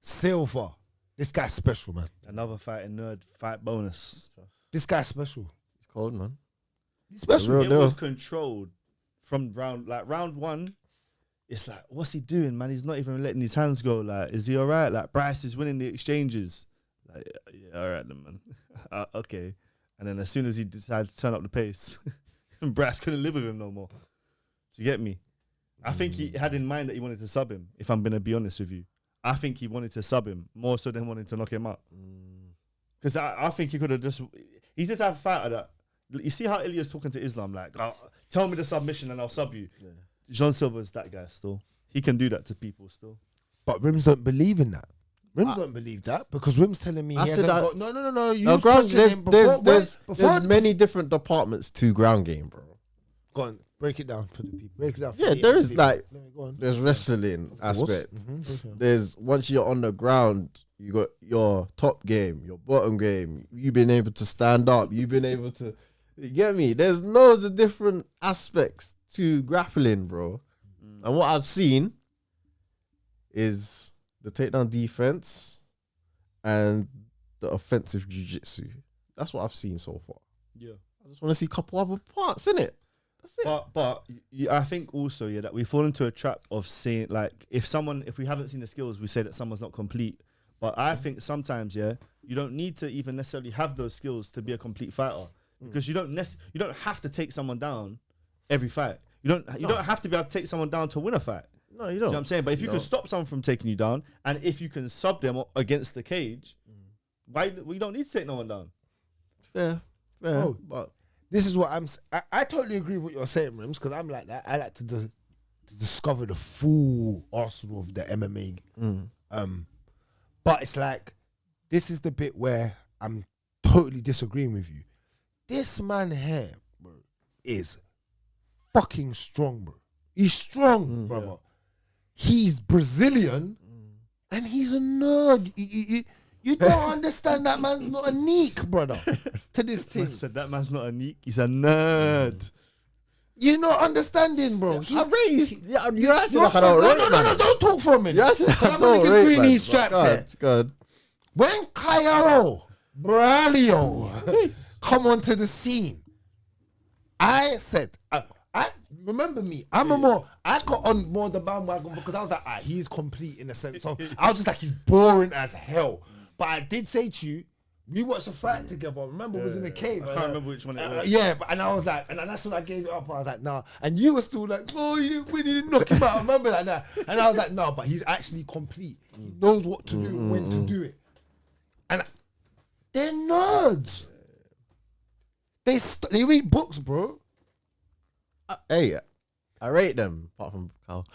Silva. This guy's special, man. Another fighting nerd fight bonus. This guy's special. It's cold, man. He's special. It was controlled from round 1. It's like, what's he doing, man? He's not even letting his hands go. Like, is he all right? Like, Bryce is winning the exchanges. Like, yeah, all right then, man. Okay. And then as soon as he decided to turn up the pace, Bryce couldn't live with him no more. Do you get me? I think he had in mind that he wanted to sub him, if I'm going to be honest with you. I think he wanted to sub him more so than wanting to knock him out. Because I think he could have just... He's this type of fighter that... You see how Ilya's talking to Islam, like, tell me the submission and I'll sub you. Yeah. Jean Silva's that guy still. He can do that to people still. But Rimz don't believe in that. Rimz don't believe that, because Rimz telling me he hasn't got... No. You there's many different departments to ground game, bro. Go on, break it down for the people. Break it down. Yeah, there is like... There's wrestling aspect. There's... Once you're on the ground, you got your top game, your bottom game. You've been able to stand up. You've been able to... You get me? There's loads of different aspects to grappling, bro. And what I've seen is the takedown defense and the offensive jiu-jitsu. That's what I've seen so far. Yeah. I just want to see a couple other parts, innit? That's it. But I think also, that we fall into a trap of saying, like, if we haven't seen the skills, we say that someone's not complete. But I think sometimes, you don't need to even necessarily have those skills to be a complete fighter, because you don't have to take someone down every fight. You don't have to be able to take someone down to win a fight. No, you don't. You know what I'm saying? But if you can stop someone from taking you down, and if you can sub them against the cage, we don't need to take no one down. Fair. Oh. But This is what I totally agree with what you're saying, Rimz, because I'm like that. I like to discover the full arsenal of the MMA. But it's like, this is the bit where I'm totally disagreeing with you. This man here, bro, is fucking strong, bro. He's strong, brother. Yeah. He's Brazilian, and he's a nerd. You don't understand that man's not a neek, brother, to this thing. I said that man's not a neek, he's a nerd. You're not understanding, bro. You're acting like I don't rate, man. No, don't talk for a minute. You're acting like I I'm going to don't give rate, Greeny man. straps here. Good. When Cairo Braulio come onto the scene, I said, I remember me. I got on more the bandwagon because I was like, he's complete in a sense of, I was just like, he's boring as hell. But I did say to you, we watched a fight together. Remember, it was in the cave. I can't remember which one it was. And I was like, and that's when I gave it up. I was like, nah. And you were still like, we didn't knock him out. I remember like that. And I was like, no, but he's actually complete. He knows what to do, when to do it. And they're nerds. They read books, bro. Hey, I rate them, apart from Carl.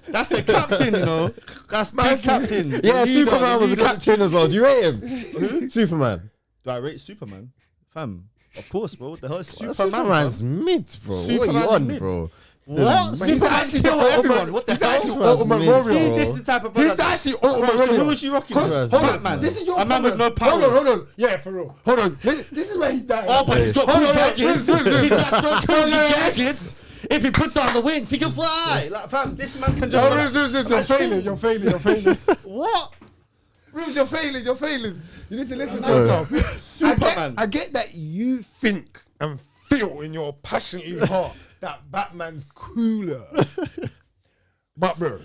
That's the captain, you know. That's my captain. Yeah, Superman was a captain as well. Do you rate him? Superman. Do I rate Superman? Fam, of course, bro. What the hell is Superman? Superman's mid, bro. What are you on, bro? What? He's actually kill everyone. What the hell? He's Ultimate mid, Warrior. bro. See, this is the type of brother. He's actually Ultimate Warrior. Who was you rocking with? Hold on, Batman. this is your a man with no powers. Hold on. Yeah, for real. Hold on. This is where he died. Oh, but he's got cool gadgets. He's got so cool gadgets. If he puts on the wings, he can fly. Like, fam, this man can just... You're failing. What? Rimz, you're failing. You need to listen to yourself. Superman. I get that you think and feel in your passionate heart that Batman's cooler. But bro,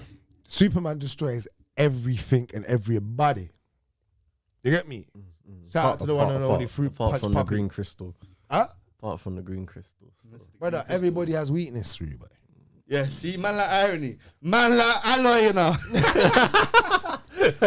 Superman destroys everything and everybody. You get me? Shout out to the one and only Fruit Punch Apart from the Puppy. green crystal. Huh? Apart from the green crystal. Brother, everybody has weakness through, but Yeah, see, man like irony. Man like alloy, you know.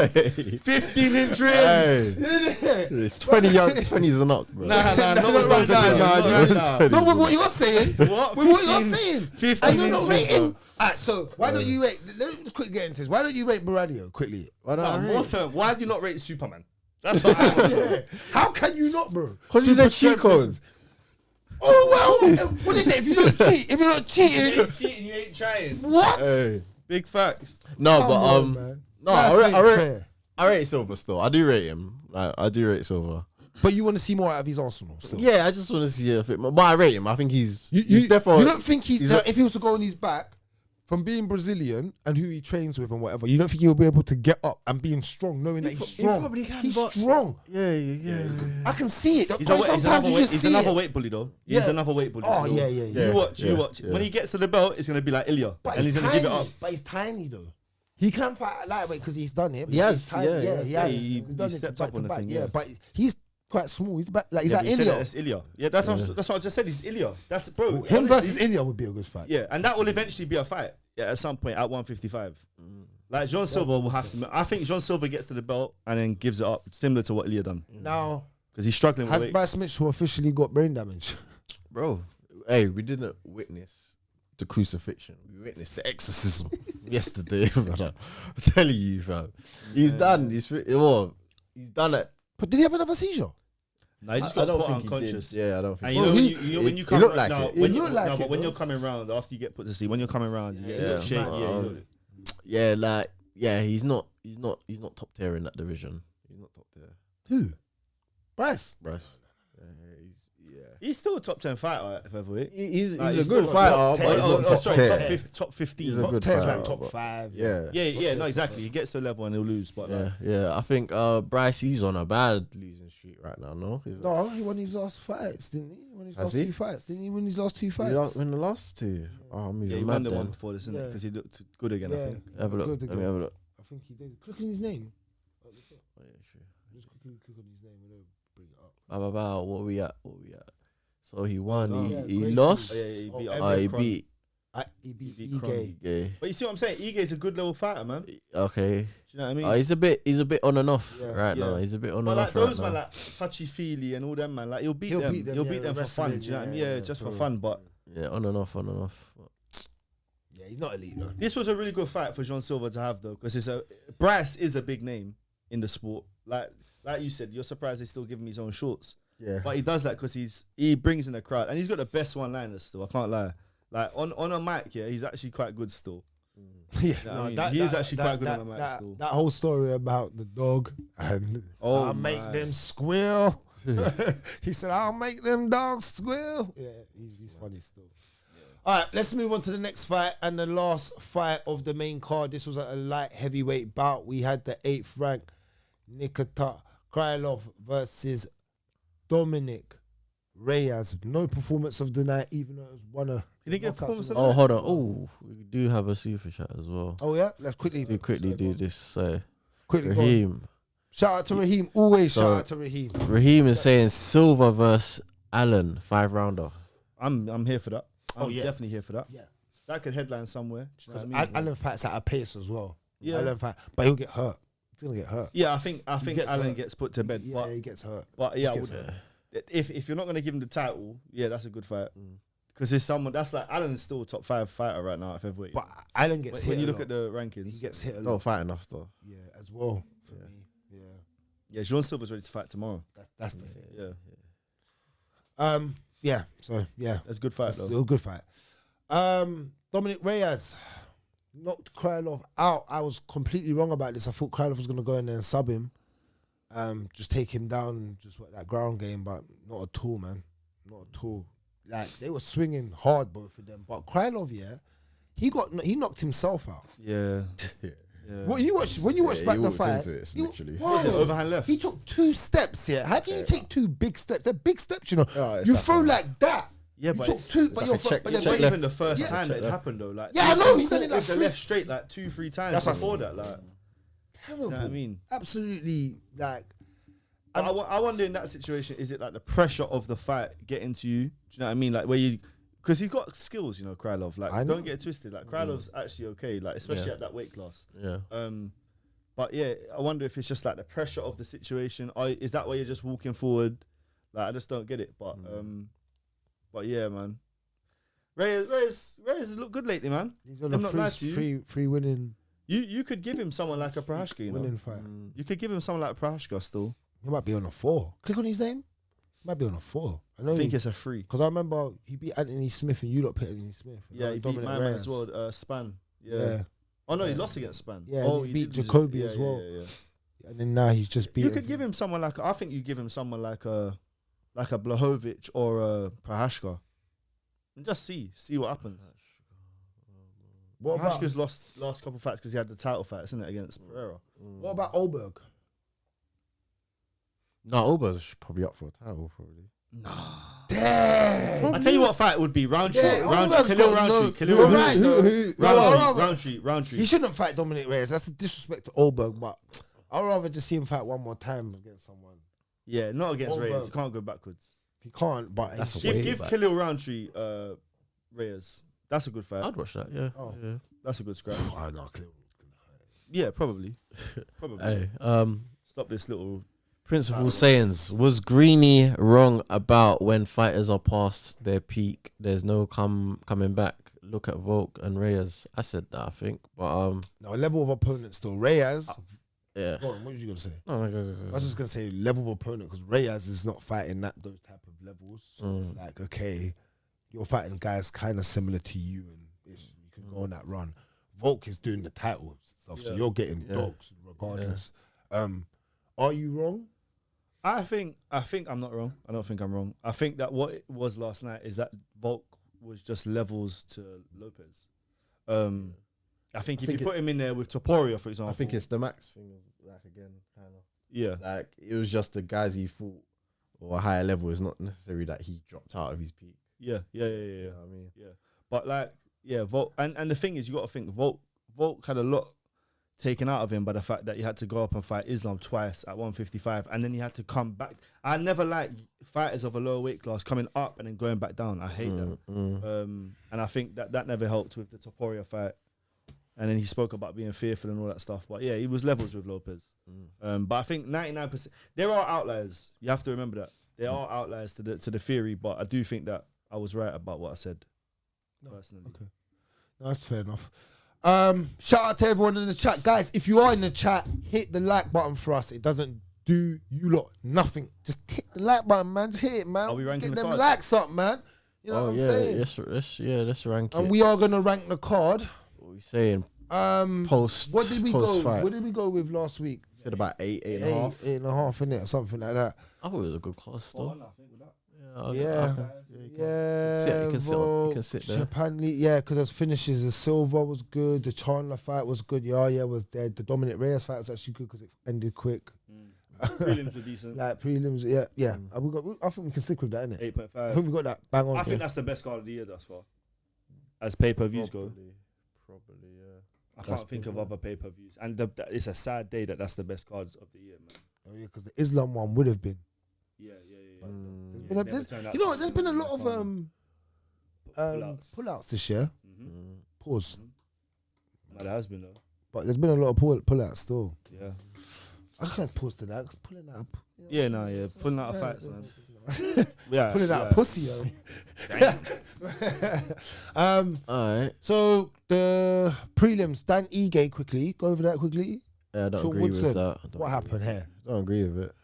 15-inch rims. It's 20s and up, bro. Nah, not with those guys. No, with what you're saying. What? With what you're saying. 15 And you're not inches, rating. bro. Alright, so why don't you rate? Let me just quickly get into this. Why don't you rate Braulio quickly? Why don't I rate? Why do you not rate Superman? That's what I want to know. How can you not, bro? Because he's a cheat code. Oh well, what is it? If you're not cheating, You ain't cheating, you ain't trying. what? Hey. Big facts. No, Come but on, man. no, That ain't fair. I rate Silva still. I do rate him. I do rate Silva. But you want to see more out of his arsenal still. Yeah, I just want to see a bit more. But I rate him. I think he's You definitely. you don't think if he was to go on his back from being Brazilian and who he trains with and whatever, you don't think he'll be able to get up and being strong, knowing that he's strong? He probably can, He's but- strong. Yeah. I can see it. He's Sometimes another weight bully though. He's Yeah. another weight bully. Oh, still. yeah. You watch. Yeah. When he gets to the belt, it's gonna be like Ilya, But and he's gonna give it up. But he's tiny though. He can fight at lightweight because he's done it. He but has, he's tiny. yeah. He has. He He's done it stepped back up to on the back. thing, Yeah, yeah. but he's quite small. He's like Yeah, but he said Ilya. That's Ilya. Yeah, that's what I just said. He's Ilya. That's bro. Him honestly, versus Ilya would be a good fight. Yeah, and that will eventually be a fight. Yeah, at some point at 155. Like Jean Silva will have to. I think Jean Silva gets to the belt and then gives it up, similar to what Ilya done, Now, because he's struggling with has weight. Bryce Mitchell officially got brain damage? Bro, hey, we didn't witness the crucifixion. We witnessed the exorcism yesterday, brother. I'm telling you, fam. He's done. He's done it. But did he have another seizure? No, he just I got don't put think he unconscious. did. Yeah, I don't think. And when you come looked around, like no, it. when It you, looked like no, it, but when though. you're coming around after you get put to sleep, when you're coming around, you get a little shake. He's not top tier in that division. He's not top tier. Who? Bryce. He's still a top 10 fighter at featherweight. He's Like, a he's good still fighter, top 10, but he's not top tier. top 15. He's a good Ted's fighter. like top but- 5. Yeah. No, exactly. He gets to a level and he'll lose. But Yeah. I think Bryce, he's on a bad losing streak right now. No, No, he won his last fights, didn't he? He won his Has last he? 2 fights. Didn't he win his last 2 He fights? win the last two. Oh, I'm yeah, even he mad won the one then. before this, isn't it? Yeah. Because he looked good again, I Yeah. think. Have a look. Good Let me again. have a look. I think he did. Click on his name. Oh, yeah, true. Just quickly click on his name and then bring it up. About what we at? So he won. He Gracie. lost. Oh, yeah, he beat He beat. He beat beat Ige. Okay. But you see what I'm saying? Ige's a good level fighter, man. Okay. Do you know what I mean? He's a bit on and off right Yeah. now. He's a bit on but and like off right those now. man, like touchy feely and all them man, like he'll beat them. He'll beat them for wrestling, fun. Do you know what I mean? Yeah, just for fun. But Yeah, on and off. Yeah, he's not elite, no. this was a really good fight for Jean Silva to have though, because Bryce is a big name in the sport. Like you said, you're surprised they still give him his own shorts. Yeah. But he does that because he brings in a crowd and he's got the best one-liners still. I can't lie. Like on a mic, yeah, he's actually quite good still. Yeah, You know what I mean? He is actually quite good on the mic still. That whole story about the dog and Oh, I'll make them squeal. He said, I'll make them dogs squeal. Yeah, he's funny still. All right, let's move on to the next fight and the last fight of the main card. This was a light heavyweight bout. We had the 8th ranked Nikita Krylov versus Dominic Reyes. No performance of the night, even though it was one of. He didn't get a performance of the Oh, night? hold on. Oh, we do have a super chat as well. Oh yeah, let's quickly Do this. So quickly go on. Raheem. Shout out to Raheem. Always So- shout out to Raheem. Raheem is saying Silva versus Allen 5-rounder. I'm here for that. I'm Oh, yeah. definitely here for that. Yeah. That could headline somewhere. Do you know what I mean? Alan fights at a pace as well. Yeah. Alan fight, but he'll get hurt. He's gonna get hurt. Yeah, I think gets Alan hurt. gets put to bed. Yeah, he gets hurt. But Just yeah, I gets would- hurt. if you're not gonna give him the title, yeah, that's a good fight. Because there's someone that's like Alan's still top 5 fighter right now at featherweight. But Alan gets hit. when you a look lot. at the rankings, he gets hit a No, lot. fight enough though. Yeah, as well for me. Yeah, yeah, Jean Silva's ready to fight tomorrow. that's the thing. Yeah, Yeah. So yeah, that's a good fight that's though. a good fight. Dominic Reyes knocked Krylov out. I was completely wrong about this. I thought Krylov was gonna go in there and sub him, just take him down and just work that ground game, but not at all, man. Not at all. Like they were swinging hard, both of them. But Krylov, yeah, he knocked himself out. Yeah. When you watch back the walked fight, into it, literally. Was it overhand left? He took 2 steps. Yeah, how can you take 2 big steps? They're big steps, you know. Yeah, it's you like throw like that. Yeah, You but took 2, but like you're a check- but check then not left. even the first Yeah. time that it happened though. Like Yeah, I know, he he done it like the 3 left straight like 2-3 times That's what I before said. that. Like, terrible. you know what I mean? Absolutely, like. But I wonder in that situation, is it like the pressure of the fight getting to you? Do you know what I mean? Like where you, because he's got skills, you know, Krylov. Like I know. don't get it twisted. Like Krylov's actually okay. Like especially at that weight class. Yeah. But yeah, I wonder if it's just like the pressure of the situation. Is that why you're just walking forward? Like I just don't get it. But yeah, man. Reyes look good lately, man. He's on I'm a not lying to you. free winning You could give him someone like a Prohashka, you know. winning fight. You could give him someone like a Prohashka still. He might be on a 4. Click on his name. He might be on a 4. I think it's a 3. because I remember he beat Anthony Smith and you lot put Anthony Smith. Yeah, he beat Dominic my man Reyes. as well. Span. Yeah. Yeah. Oh no, he lost against Span. Yeah, oh, and he beat did lose it. Jacoby Yeah, as yeah, well. yeah. And then now he's just beat. You could give him someone like I think you give him someone like a Blachowicz or a Prohashka, and just see what happens. What about Prohashka's lost last couple of fights because he had the title fight, isn't it, against Pereira? what about Olberg? No, Ober's probably up for a title, probably. Damn. I tell you what fight would be Roundtree, Olberg's Khalil got Roundtree, you're right, though. Roundtree. He shouldn't fight Dominic Reyes. That's the disrespect to Olberg. But I'd rather just see him fight one more time against someone. Yeah, not against Olberg. Reyes. You can't go backwards. He can't. But That's he's a way Give back. Khalil Roundtree Reyes. That's a good fight. I'd watch that. Yeah. Oh. Yeah. That's a good scrap. I know. Clearly. Yeah, probably. Hey, Stop this little. principal sayings. Was Greeny wrong about when fighters are past their peak? There's no coming back. Look at Volk and Reyes. I said that, I think, but No, level of opponent still. Reyes. yeah. Go on, what was you gonna say? No, go. I was just gonna say level of opponent because Reyes is not fighting those type of levels. So it's like, okay, you're fighting guys kind of similar to you, and if you can go on that run. Volk is doing the title stuff, so you're getting dogs regardless. Are you wrong? I think I'm not wrong. I don't think I'm wrong. I think that what it was last night is that Volk was just levels to Lopes. I think if you put him in there with Topuria, for example, I think it's the Max thing. Like again, kind of. yeah. Like it was just the guys he fought or a higher level. It's not necessary that he dropped out of his peak. Yeah. You know what I mean, But like, yeah, Volk, and the thing is, you got to think Volk had a lot. taken out of him by the fact that he had to go up and fight Islam twice at 155, and then he had to come back. I never like fighters of a lower weight class coming up and then going back down. I hate that. And I think that never helped with the Topuria fight. And then he spoke about being fearful and all that stuff. But yeah, he was levels with Lopes. But I think 99%, there are outliers. You have to remember that. There are outliers to the theory, but I do think that I was right about what I said, personally. Okay. No, that's fair enough. Shout out to everyone in the chat. Guys, if you are in the chat, hit the like button for us. It doesn't do you lot nothing. Just hit the like button, man. Just hit it, man. Are we ranking Get the them card? likes up, man. You know what I'm saying? Let's rank And it. we are going to rank the card. What are we saying? What did we go? Fight. What did we go with last week? Said about 8.5. 8.5 in it or something like that. I thought it was a good cost, though. Yeah. You can sit there. Japan, yeah, because those finishes, the Silva was good, the Chandler fight was good, was there. The Dominic Reyes fight was actually good because it ended quick. Prelims are decent. Like prelims, yeah. I think we can stick with that, innit? 8.5. I think we got that bang on. I think that's the best card of the year thus far, as pay-per-views go. Probably, yeah. I can't think of other pay-per-views, and it's a sad day that that's the best cards of the year, man. Oh yeah, because the Islam one would have been. Yeah. There's been a lot of pull-outs this year. Pause. No, there has been though. But there's been a lot of pull-outs still. Yeah. I can't pause to that because pulling out. Pulling out of fights, man. Yeah, pulling out a pussy. Alright. So the prelims, Dan Ige quickly. Go over that quickly. Yeah, I don't Sean agree Woodson, with that. what happened here? I don't agree with it.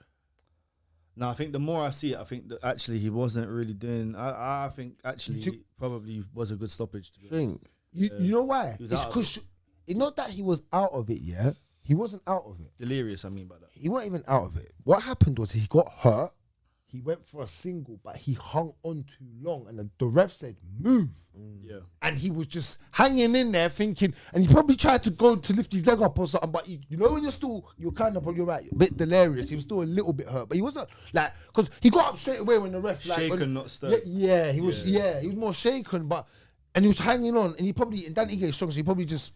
No, I think the more I see it, I think that actually he wasn't really doing. I think actually You- probably was a good stoppage. To be Think. honest. You know why? He was It's out of because it's not that he was out of it. Yeah, he wasn't out of it. Delirious, I mean by that. He wasn't even out of it. What happened was he got hurt. He went for a single, but he hung on too long, and the ref said move. Yeah. And he was just hanging in there thinking, and he probably tried to go to lift his leg up or something, but you know when you're kind of, you're right, a bit delirious. He was still a little bit hurt, but he wasn't like, because he got up straight away when the ref Shaken, not stirred. Yeah, he was. Yeah, he was more shaken, and he was hanging on, and Dan Ige is strong, so he probably just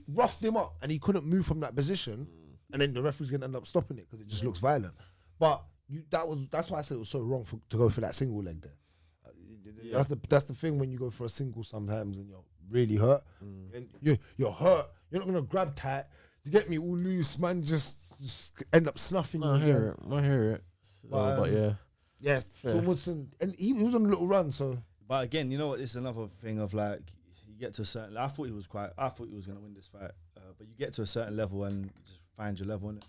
roughed him up, and he couldn't move from that position, and then the referee's gonna end up stopping it because it just looks violent. But that's why I said it was so wrong to go for that single leg there. That's the thing when you go for a single sometimes and you're really hurt and you're hurt. You're not gonna grab tight. You get me all loose, man. Just end up snuffing you. I hear it. But yeah. Yeah. So Woodson, and he was on a little run. So, But again, you know what? It's another thing of like you get to a certain. I thought he was gonna win this fight, but you get to a certain level and just find your level in it.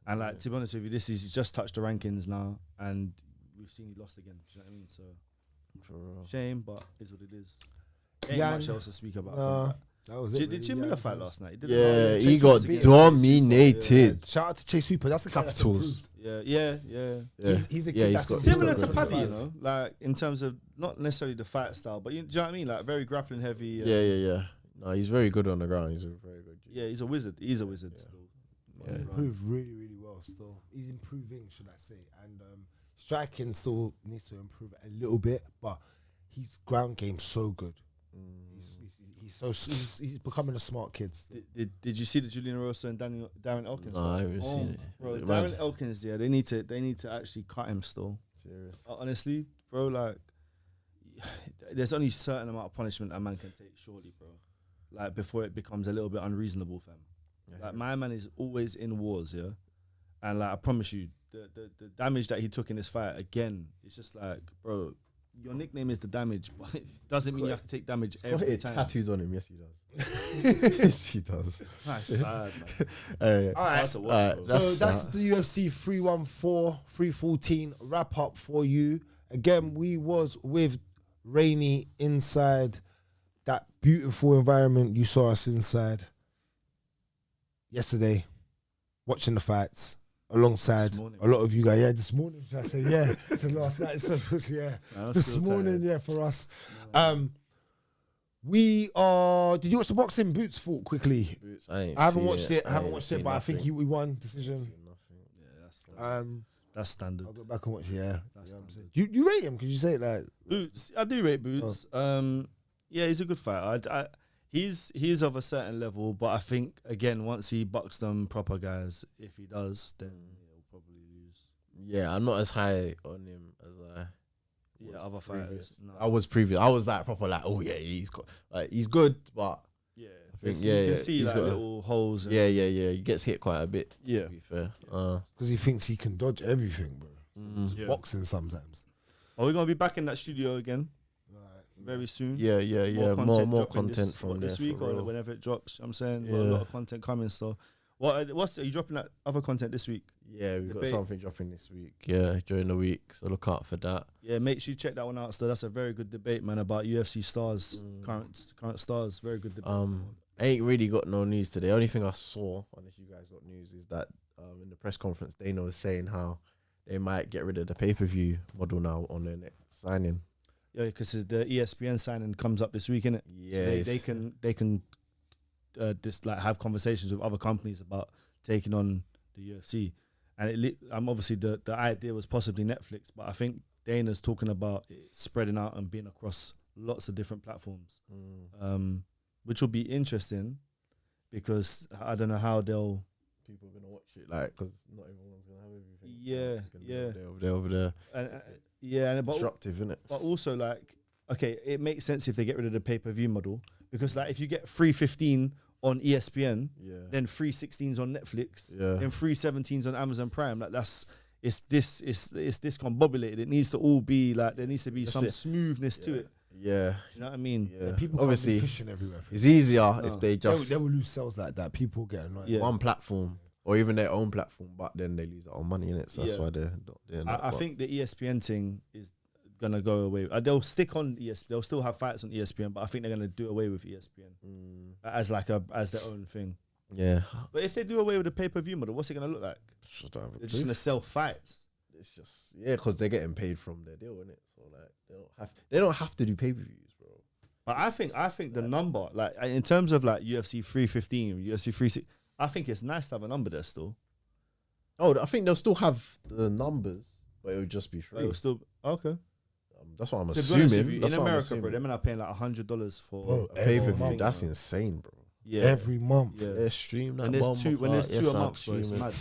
And like to be honest with you, he's just touched the rankings now, and we've seen he lost again. Do you know what I mean? So shame, but is what it is. Ain't much else to speak about. that was it. Did Jim Miller fight last night? He got dominated. Shout out to Chase Hooper. That's the guy that's Capitals. improved. Yeah. He's a kid that's Similar to got Paddy, good you know, like in terms of not necessarily the fight style, but do you know what I mean? Like very grappling heavy. Yeah. No, he's very good on the ground. He's a very good. Yeah, he's a wizard. He's a wizard still. Yeah. Improved really, really well still. He's improving, should I say. And striking still needs to improve a little bit, but his ground game's so good. He's becoming a smart kid. Did you see the Julian Rosa and Darren Elkins? No, I haven't seen it. Bro, Darren Elkins, yeah, they need to actually cut him still. Serious. Honestly, bro, like there's only a certain amount of punishment a man can take, surely, bro. Like before it becomes a little bit unreasonable, fam. Like my man is always in wars, yeah. And like I promise you, the damage that he took in this fight, again, it's just like, bro, your nickname is the damage, but it doesn't mean you have to take damage every time. Tattooed on him, yes he does. Yes he does. That's bad, man. Alright, To watch, bro. so that's the UFC 314, 314 wrap up for you. Again, we was with Rainy inside that beautiful environment you saw us inside yesterday, watching the fights alongside a lot of you guys. Yeah, this morning, should I say? Yeah, so last night. So yeah, this morning, yeah, for us. We are. Did you watch the boxing? Boots fought quickly. Boots, I haven't watched it. I haven't watched it, but I think we won decision. Yeah, that's standard. I'll go back and watch. Yeah, That's standard. you rate him because you say it like Boots, I do rate Boots. Yeah, he's a good fighter. He's of a certain level, but I think again once he bucks them proper guys, if he does, then he'll probably lose. Yeah, I'm not as high on him as Other fighters. No. I was like proper like, oh yeah, he's good, but Yeah, I think you can see like little holes. And he gets hit quite a bit. Yeah, to be fair, because he thinks he can dodge everything, bro. Yeah. Boxing sometimes. Are we gonna be back in that studio again very soon? Yeah. More content from this week or whenever it drops. I'm saying Yeah. got a lot of content coming. So, are you dropping that other content this week? Yeah, we've got Debate. something dropping this week. Yeah, during the week, so look out for that. Yeah, make sure you check that one out. So that's a very good debate, man, about UFC stars, current stars. Very good debate. I ain't really got no news today. Only thing I saw, unless you guys got news, is that in the press conference, Dana was saying how they might get rid of the pay-per-view model now on their next signing. Yeah, because the ESPN signing comes up this week, innit? Yeah, So they can just like have conversations with other companies about taking on the UFC, and obviously the idea was possibly Netflix, but I think Dana's talking about it spreading out and being across lots of different platforms, which will be interesting because I don't know how people are gonna watch it, like, because not everyone's gonna have everything. Yeah. Over there. And but Disruptive, isn't it? But also, like, okay, it makes sense if they get rid of the pay-per-view model, because like if you get 315 on ESPN, then 316s on Netflix, then 317s on Amazon Prime, like it's discombobulated. It needs to all be like, there needs to be some smoothness to it. Yeah, you know what I mean? Yeah. People obviously can't be fishing everywhere. It's easier if they just they will lose sales like that. People get annoyed. One platform or even their own platform, but then they lose out on money in it. So that's why they're not doing that. I think the ESPN thing is gonna go away. They'll stick on ESPN. They'll still have fights on ESPN, but I think they're gonna do away with ESPN as their own thing. Yeah. But if they do away with the pay-per-view model, what's it gonna look like? They're just gonna sell fights. It's just because they're getting paid from their deal, innit? So like they don't have to do pay-per-views, bro. But I think the number, like in terms of like UFC 315, UFC 360, I think it's nice to have a number there still. Oh, I think they'll still have the numbers, but it'll just be free. It'll still okay. That's what I'm So assuming. in America, bro, they're not paying like $100 for a pay-per-view. That's insane, bro. Yeah, every month. Yeah. They stream that. And there's two a month, bro. It's mad.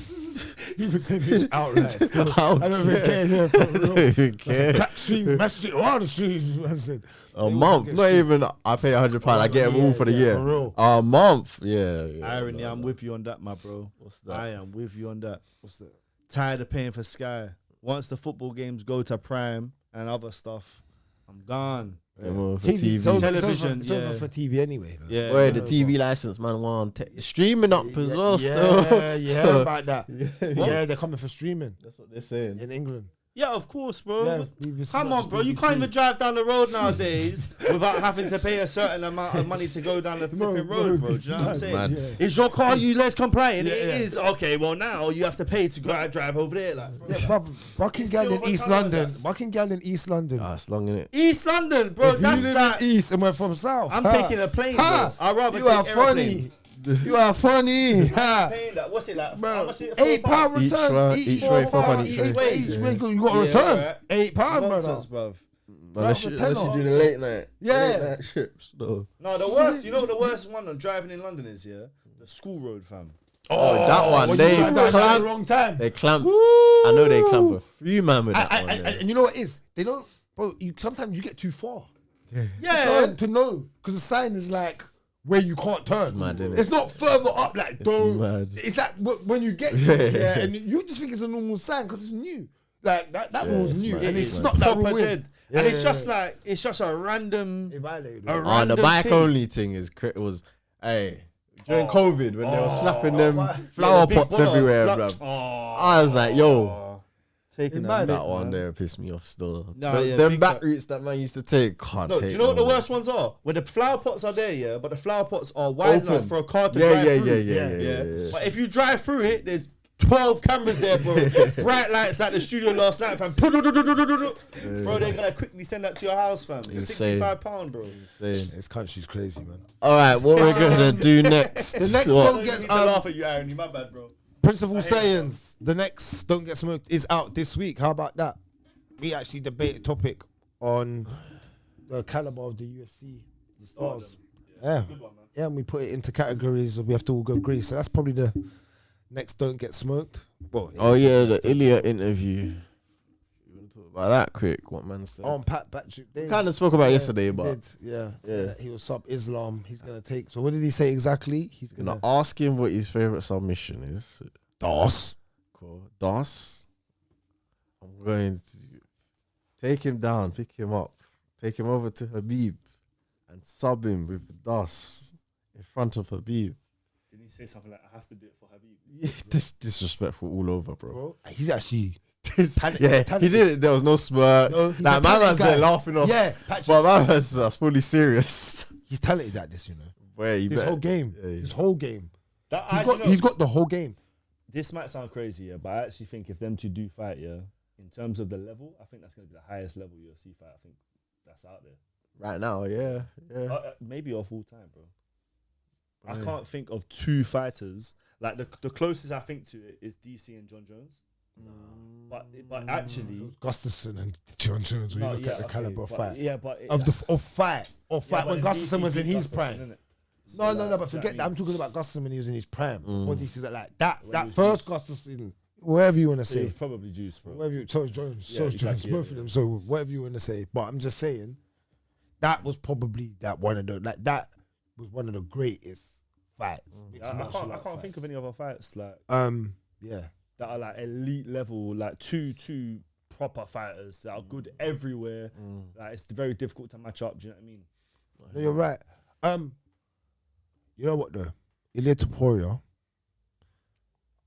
He was saying it's outright still. I don't even care. Yeah, I don't even care. Black stream, match stream, all the streams. I said, a month, not even. I pay £100. I get them all for the year. For real. A month, yeah. Irony, I'm with you on that, my bro. What's that? I am with you on that. What's that? Tired of paying for Sky. Once the football games go to Prime and other stuff, I'm gone. For TV. Television, it's over for TV anyway. Though. Yeah, Where the TV license, man, want streaming up as well. Still, yeah, about that. Yeah, they're coming for streaming. That's what they're saying In England. Yeah, of course, bro. Yeah, BBC, come on, bro. You can't even drive down the road nowadays without having to pay a certain amount of money to go down the flipping road, bro. Do you know what I'm saying? Mad. Yeah. Is your car less compliant? Yeah, It yeah. is. Okay, well, now you have to pay to go out and drive over there. Like, bro. Yeah, brother, Buckingham in Silva East colour, London. Buckingham in East London. it's long, innit? East London, bro. If That's you live like, in East and we're from South. I'm taking a plane, bro. I'd rather You are take funny. airplanes. You are funny. Paying that. What's it like? How much is it? £8 Each return. way, each way, £4 each way. Each way, you got to return. Right. £8, Nonsense, brother. bro. Unless you tenner. do the late night. Yeah. Late night trips, though. No, the worst. You know what the worst one on driving in London is? Yeah, the school road, fam. Oh, that one. Well, They you got that at the clamp. wrong time. They clamp. I know they clamp a few man with that one. And you know what it is? They don't, bro. Sometimes you get too far. Yeah. To know, because the sign is like where you can't turn. It's mad, innit? It's not further up, like don't. mad. It's like when you get there, and you just think it's a normal sign because it's new. Like that rule's it's new, mad. and It's it's mad. not that Proper rule. dead. Yeah, And it's yeah, just like a random. It violated. A it. The random bike thing. only thing is hey, during COVID when they were slapping them Yeah, flower the big pots bottle, everywhere, flaps. bruv. Oh, I was like, yo, taking It's that. mad, that innit, one man? there pissed me off still. Nah, yeah, them big back cut. routes that man used to take, can't No, take. do you know what the no more. worst ones are? When the flower pots are there, yeah, but the flower pots are wide Open. enough for a car to Yeah, drive yeah, through. yeah. But if you drive through it, there's 12 cameras there, bro. Bright lights like the studio last night, fam. Bro, they're gonna quickly send that to your house, fam. It's Insane. £65, bro. Insane. This country's crazy, man. All right, what we're gonna do next? The next What? one I gets need to laugh at you, Irony. My bad, bro. Principal Saiyans. The next Don't Get Smoked is out this week. How about that? We actually debate a topic on the caliber of the UFC, the stars. Yeah. Good one, man. Yeah, and we put it into categories. We have to all go agree. So that's probably the next. Don't get smoked. Well, Oh yeah, the Ilya interview. You want to talk about that quick? What man said? on Patrick. We kind of spoke about yesterday, but yeah. Yeah. So he was sub-Islam. He's gonna take. So what did he say exactly? He's gonna ask him what his favorite submission is. Das. Cool. Das. I'm going to take him down, pick him up, take him over to Habib, and sub him with Das in front of Habib. Didn't he say something like, I have to do it for Habib? Yeah, this disrespectful all over, bro. He's actually. Yeah, he did it. There was no smirk. No, he's like, a my man's talented guy. there laughing off. Yeah, Patrick. But my man's fully serious. He's talented at this, you know. Where you This bet. whole game. Yeah, yeah. This whole game. That, He's got the whole game. This might sound crazy, yeah, but I actually think if them two do fight, yeah, in terms of the level, I think that's going to be the highest level UFC fight. I think that's out there. Right now, yeah. Maybe of all time, bro. I can't think of two fighters. Like the closest I think to it is DC and John Jones. But actually, Gustafsson and John Jones. When you look at the caliber of fight. Yeah, but Of fight when Gustafsson was in his Gustafsson, prime. innit? No, but forget that. I'm talking about Gustafsson when he was in his prime. What DC was like that. When he That was first juice. Gustafsson, whatever you want to So he say. was probably juice, bro. Whatever you, so is Jones. Yeah, So is Jones. exactly, Both yeah, of them. So whatever you want to say. But I'm just saying, that was probably that was one of the greatest fights. I can't think of any other fights like Yeah. that are like elite level, like two proper fighters that are good everywhere. Like it's very difficult to match up. Do you know what I mean? No, you're right. You know what though? Ilya Topuria,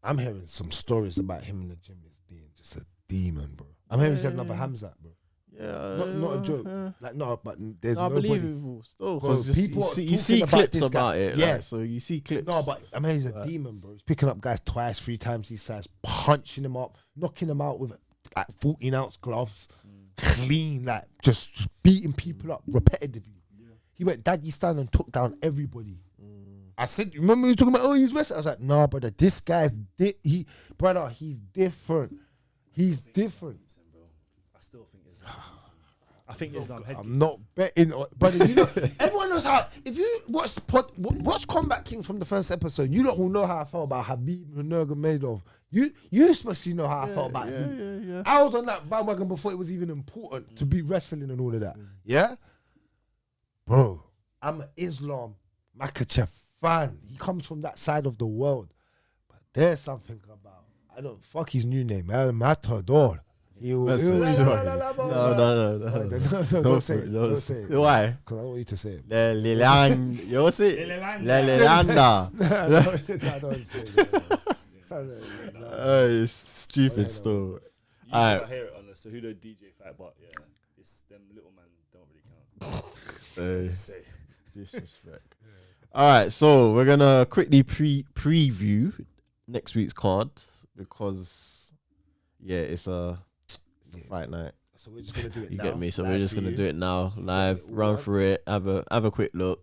I'm hearing some stories about him in the gym as being just a demon, bro. I'm hearing he's had another Hamzat, bro. Yeah. Not a joke. Like no, but there's nobody. Unbelievable still. Bro, Because people you are see talking clips about this about guy. it. Yeah. Like, so you see clips. No, but I mean he's a demon, bro. He's picking up guys twice, 3 times his size, punching them up, knocking them out with like 14-ounce gloves, clean, like just beating people up repetitively. He went Dagestan and took down everybody. I said, remember you talking about, oh, he's wrestling? I was like, nah, brother, this guy's he's different. He's different. I still think it's. I think Islam head. I'm not betting, brother. You know, everyone knows how. If you watch Kombat King from the first episode, you lot will know how I felt about Habib Nurmagomedov. You especially know how I felt about Habib. Yeah. I was on that bandwagon before it was even important to be wrestling and all of that. Yeah, bro, I'm an Islam Makhachev fan. He comes from that side of the world, but there's something about fuck his new name, El Matador. No. Don't say it. Don't say it. Why? Because I want you to say it. Leleland. You what's it? Lelelanda. I don't say it. It's stupid still. You Alright. should hear it on the so who the DJ fight, but yeah, it's them little man don't really count. To say. Disrespect. Alright, so we're gonna quickly preview next week's card because it's a fight night. So we're just gonna do it You now. get me? So live we're just for gonna you. do it now, live, it all run once. through it, have a quick look,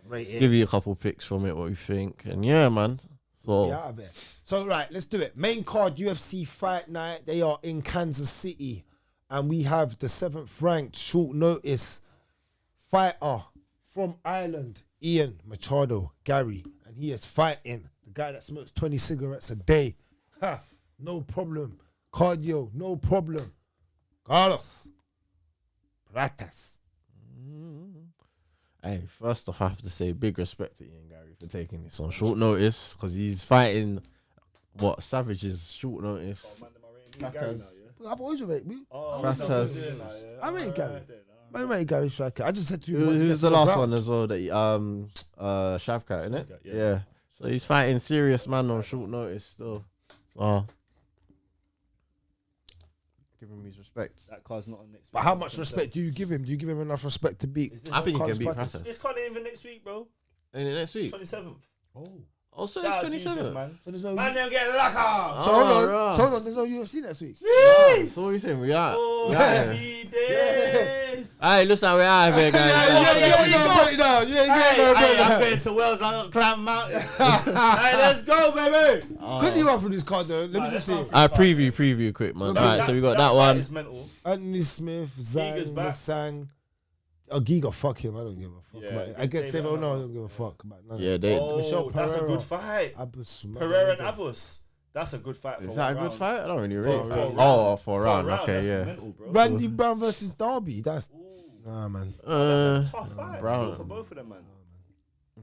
Rate it. give you a couple picks from it, what we think, and yeah, man. So Be out of it. So right, let's do it. Main card UFC fight night. They are in Kansas City, and we have the 7th ranked short notice fighter from Ireland, Ian Machado Gary, and he is fighting the guy that smokes 20 cigarettes a day. Ha, no problem. Cardio, no problem. Carlos Pratas. Hey, first off, I have to say big respect to Ian Gary for taking this on short notice because he's fighting savages short notice. I've always rated me. I rate Gary. I rate Gary Striker. I just said to you. Who's the last one as well? That Shavkat, innit? Shavkat, Yeah. So he's fighting serious man on short notice still. So give him his respect. That card's not on next week. But how much respect do you give him? Do you give him enough respect to beat? I think he Carlos can beat Pratas? Pratas. This card ain't even next week, bro. Ain't it next week? 27th. Oh, so Shout out it's to Yusuf, 27. man. So there's no. Man, they'll get locked up. So hold on. right. So hold on. There's no UFC next week. So what are you saying? We are. Oh, Yeah. happy days. Alright, listen, we are here, guys. I'm going to Wales. I'm going to climb mountain. Hey, let's go, baby. Couldn't you run through this card though? Let me just see. Preview quick, man. Alright, so we got that fight one. is mental. Anthony Smith, Eagles Zhang, back. Sang. Oh, Giga, fuck him. I don't give a fuck. Yeah, I guess David. No, I don't give a fuck about none. Yeah, they. Oh, that's a good fight. Pereira and Abus. That's a good fight. Is that a good fight? I don't really rate. For a round. Okay, yeah. Mental, bro. Randy Brown versus Darby. That's nah, man. That's a tough fight. Brown. Still for both of them, man.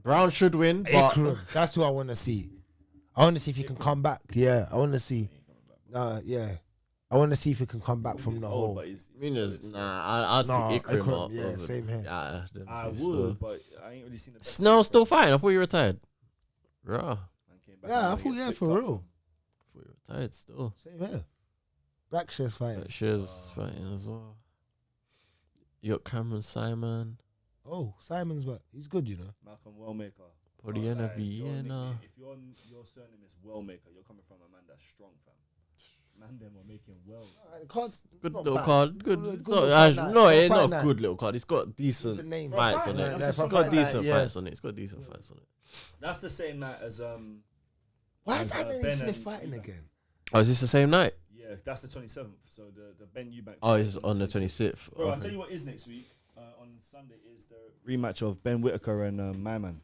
Brown should win, but That's who I want to see. I want to see if he can come back. Yeah, I want to see. Yeah. I want to see if he can come back from the hole. I'd pick Ikram up. Yeah, same here. Yeah, I would, but I ain't really seen the best. Snell's still fighting. I thought you retired. Raw. Yeah, I thought, yeah, for real. I thought you retired still. Same here. Blackshear's fighting. Blackshear's fighting as well. You got Cameron Simon. Oh, Simon's back. He's good, you know. Malcolm Wellmaker. Podiana Vienna. If your surname is Wellmaker, you're coming from a man that's strong, fam. Man, them are making wells. Good little card. Good. It's not a good little card. It's got decent fights on it. It's got decent fights on it. It's got decent fights on it. That's the same night as Why is Anthony Smith fighting again? Oh, is this the same night? Yeah, that's the 27th. So the Ben Eubank. Oh, it's on the 26th. Bro, I'll tell you what is next week. On Sunday is the rematch of Ben Whittaker and my man.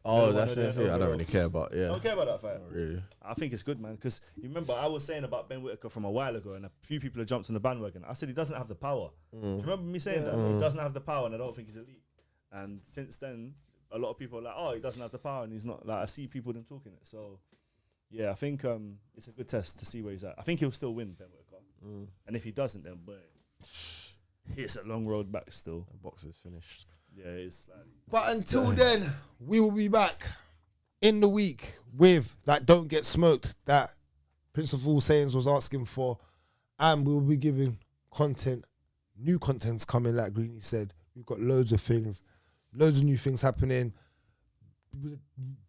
Oh, that's the thing. I don't really care about. Yeah, I don't care about that fight. Not really. I think it's good, man. Because you remember I was saying about Ben Whittaker from a while ago, and a few people have jumped on the bandwagon. I said he doesn't have the power. Do you remember me saying that? He doesn't have the power, and I don't think he's elite. And since then, a lot of people are like, "Oh, he doesn't have the power," and he's not. Like I see people them talking it. So, yeah, I think it's a good test to see where he's at. I think he'll still win Ben Whittaker, and if he doesn't, then it's a long road back still. The box is finished. Yeah, it's. But until then, we will be back in the week with that Don't Get Smoked that Prince of All Sayings was asking for, and we will be giving content, new content's coming, like Greeny said. We've got loads of things, loads of new things happening.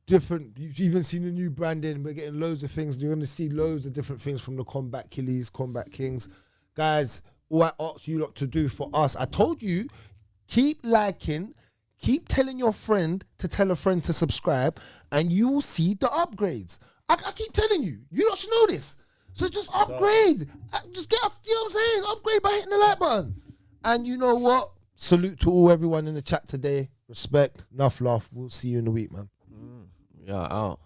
Different, you've even seen the new branding. We're getting loads of things. You're going to see loads of different things from the Kombat Killies, Kombat Kingz. Guys, all I ask you lot to do for us, I told you, keep liking, keep telling your friend to tell a friend to subscribe, and you will see the upgrades. I keep telling you, you lot should know this. So just upgrade. Just get us, you know what I'm saying? Upgrade by hitting the like button. And you know what? Salute to everyone in the chat today. Respect, enough love. We'll see you in the week, man. Yeah, out.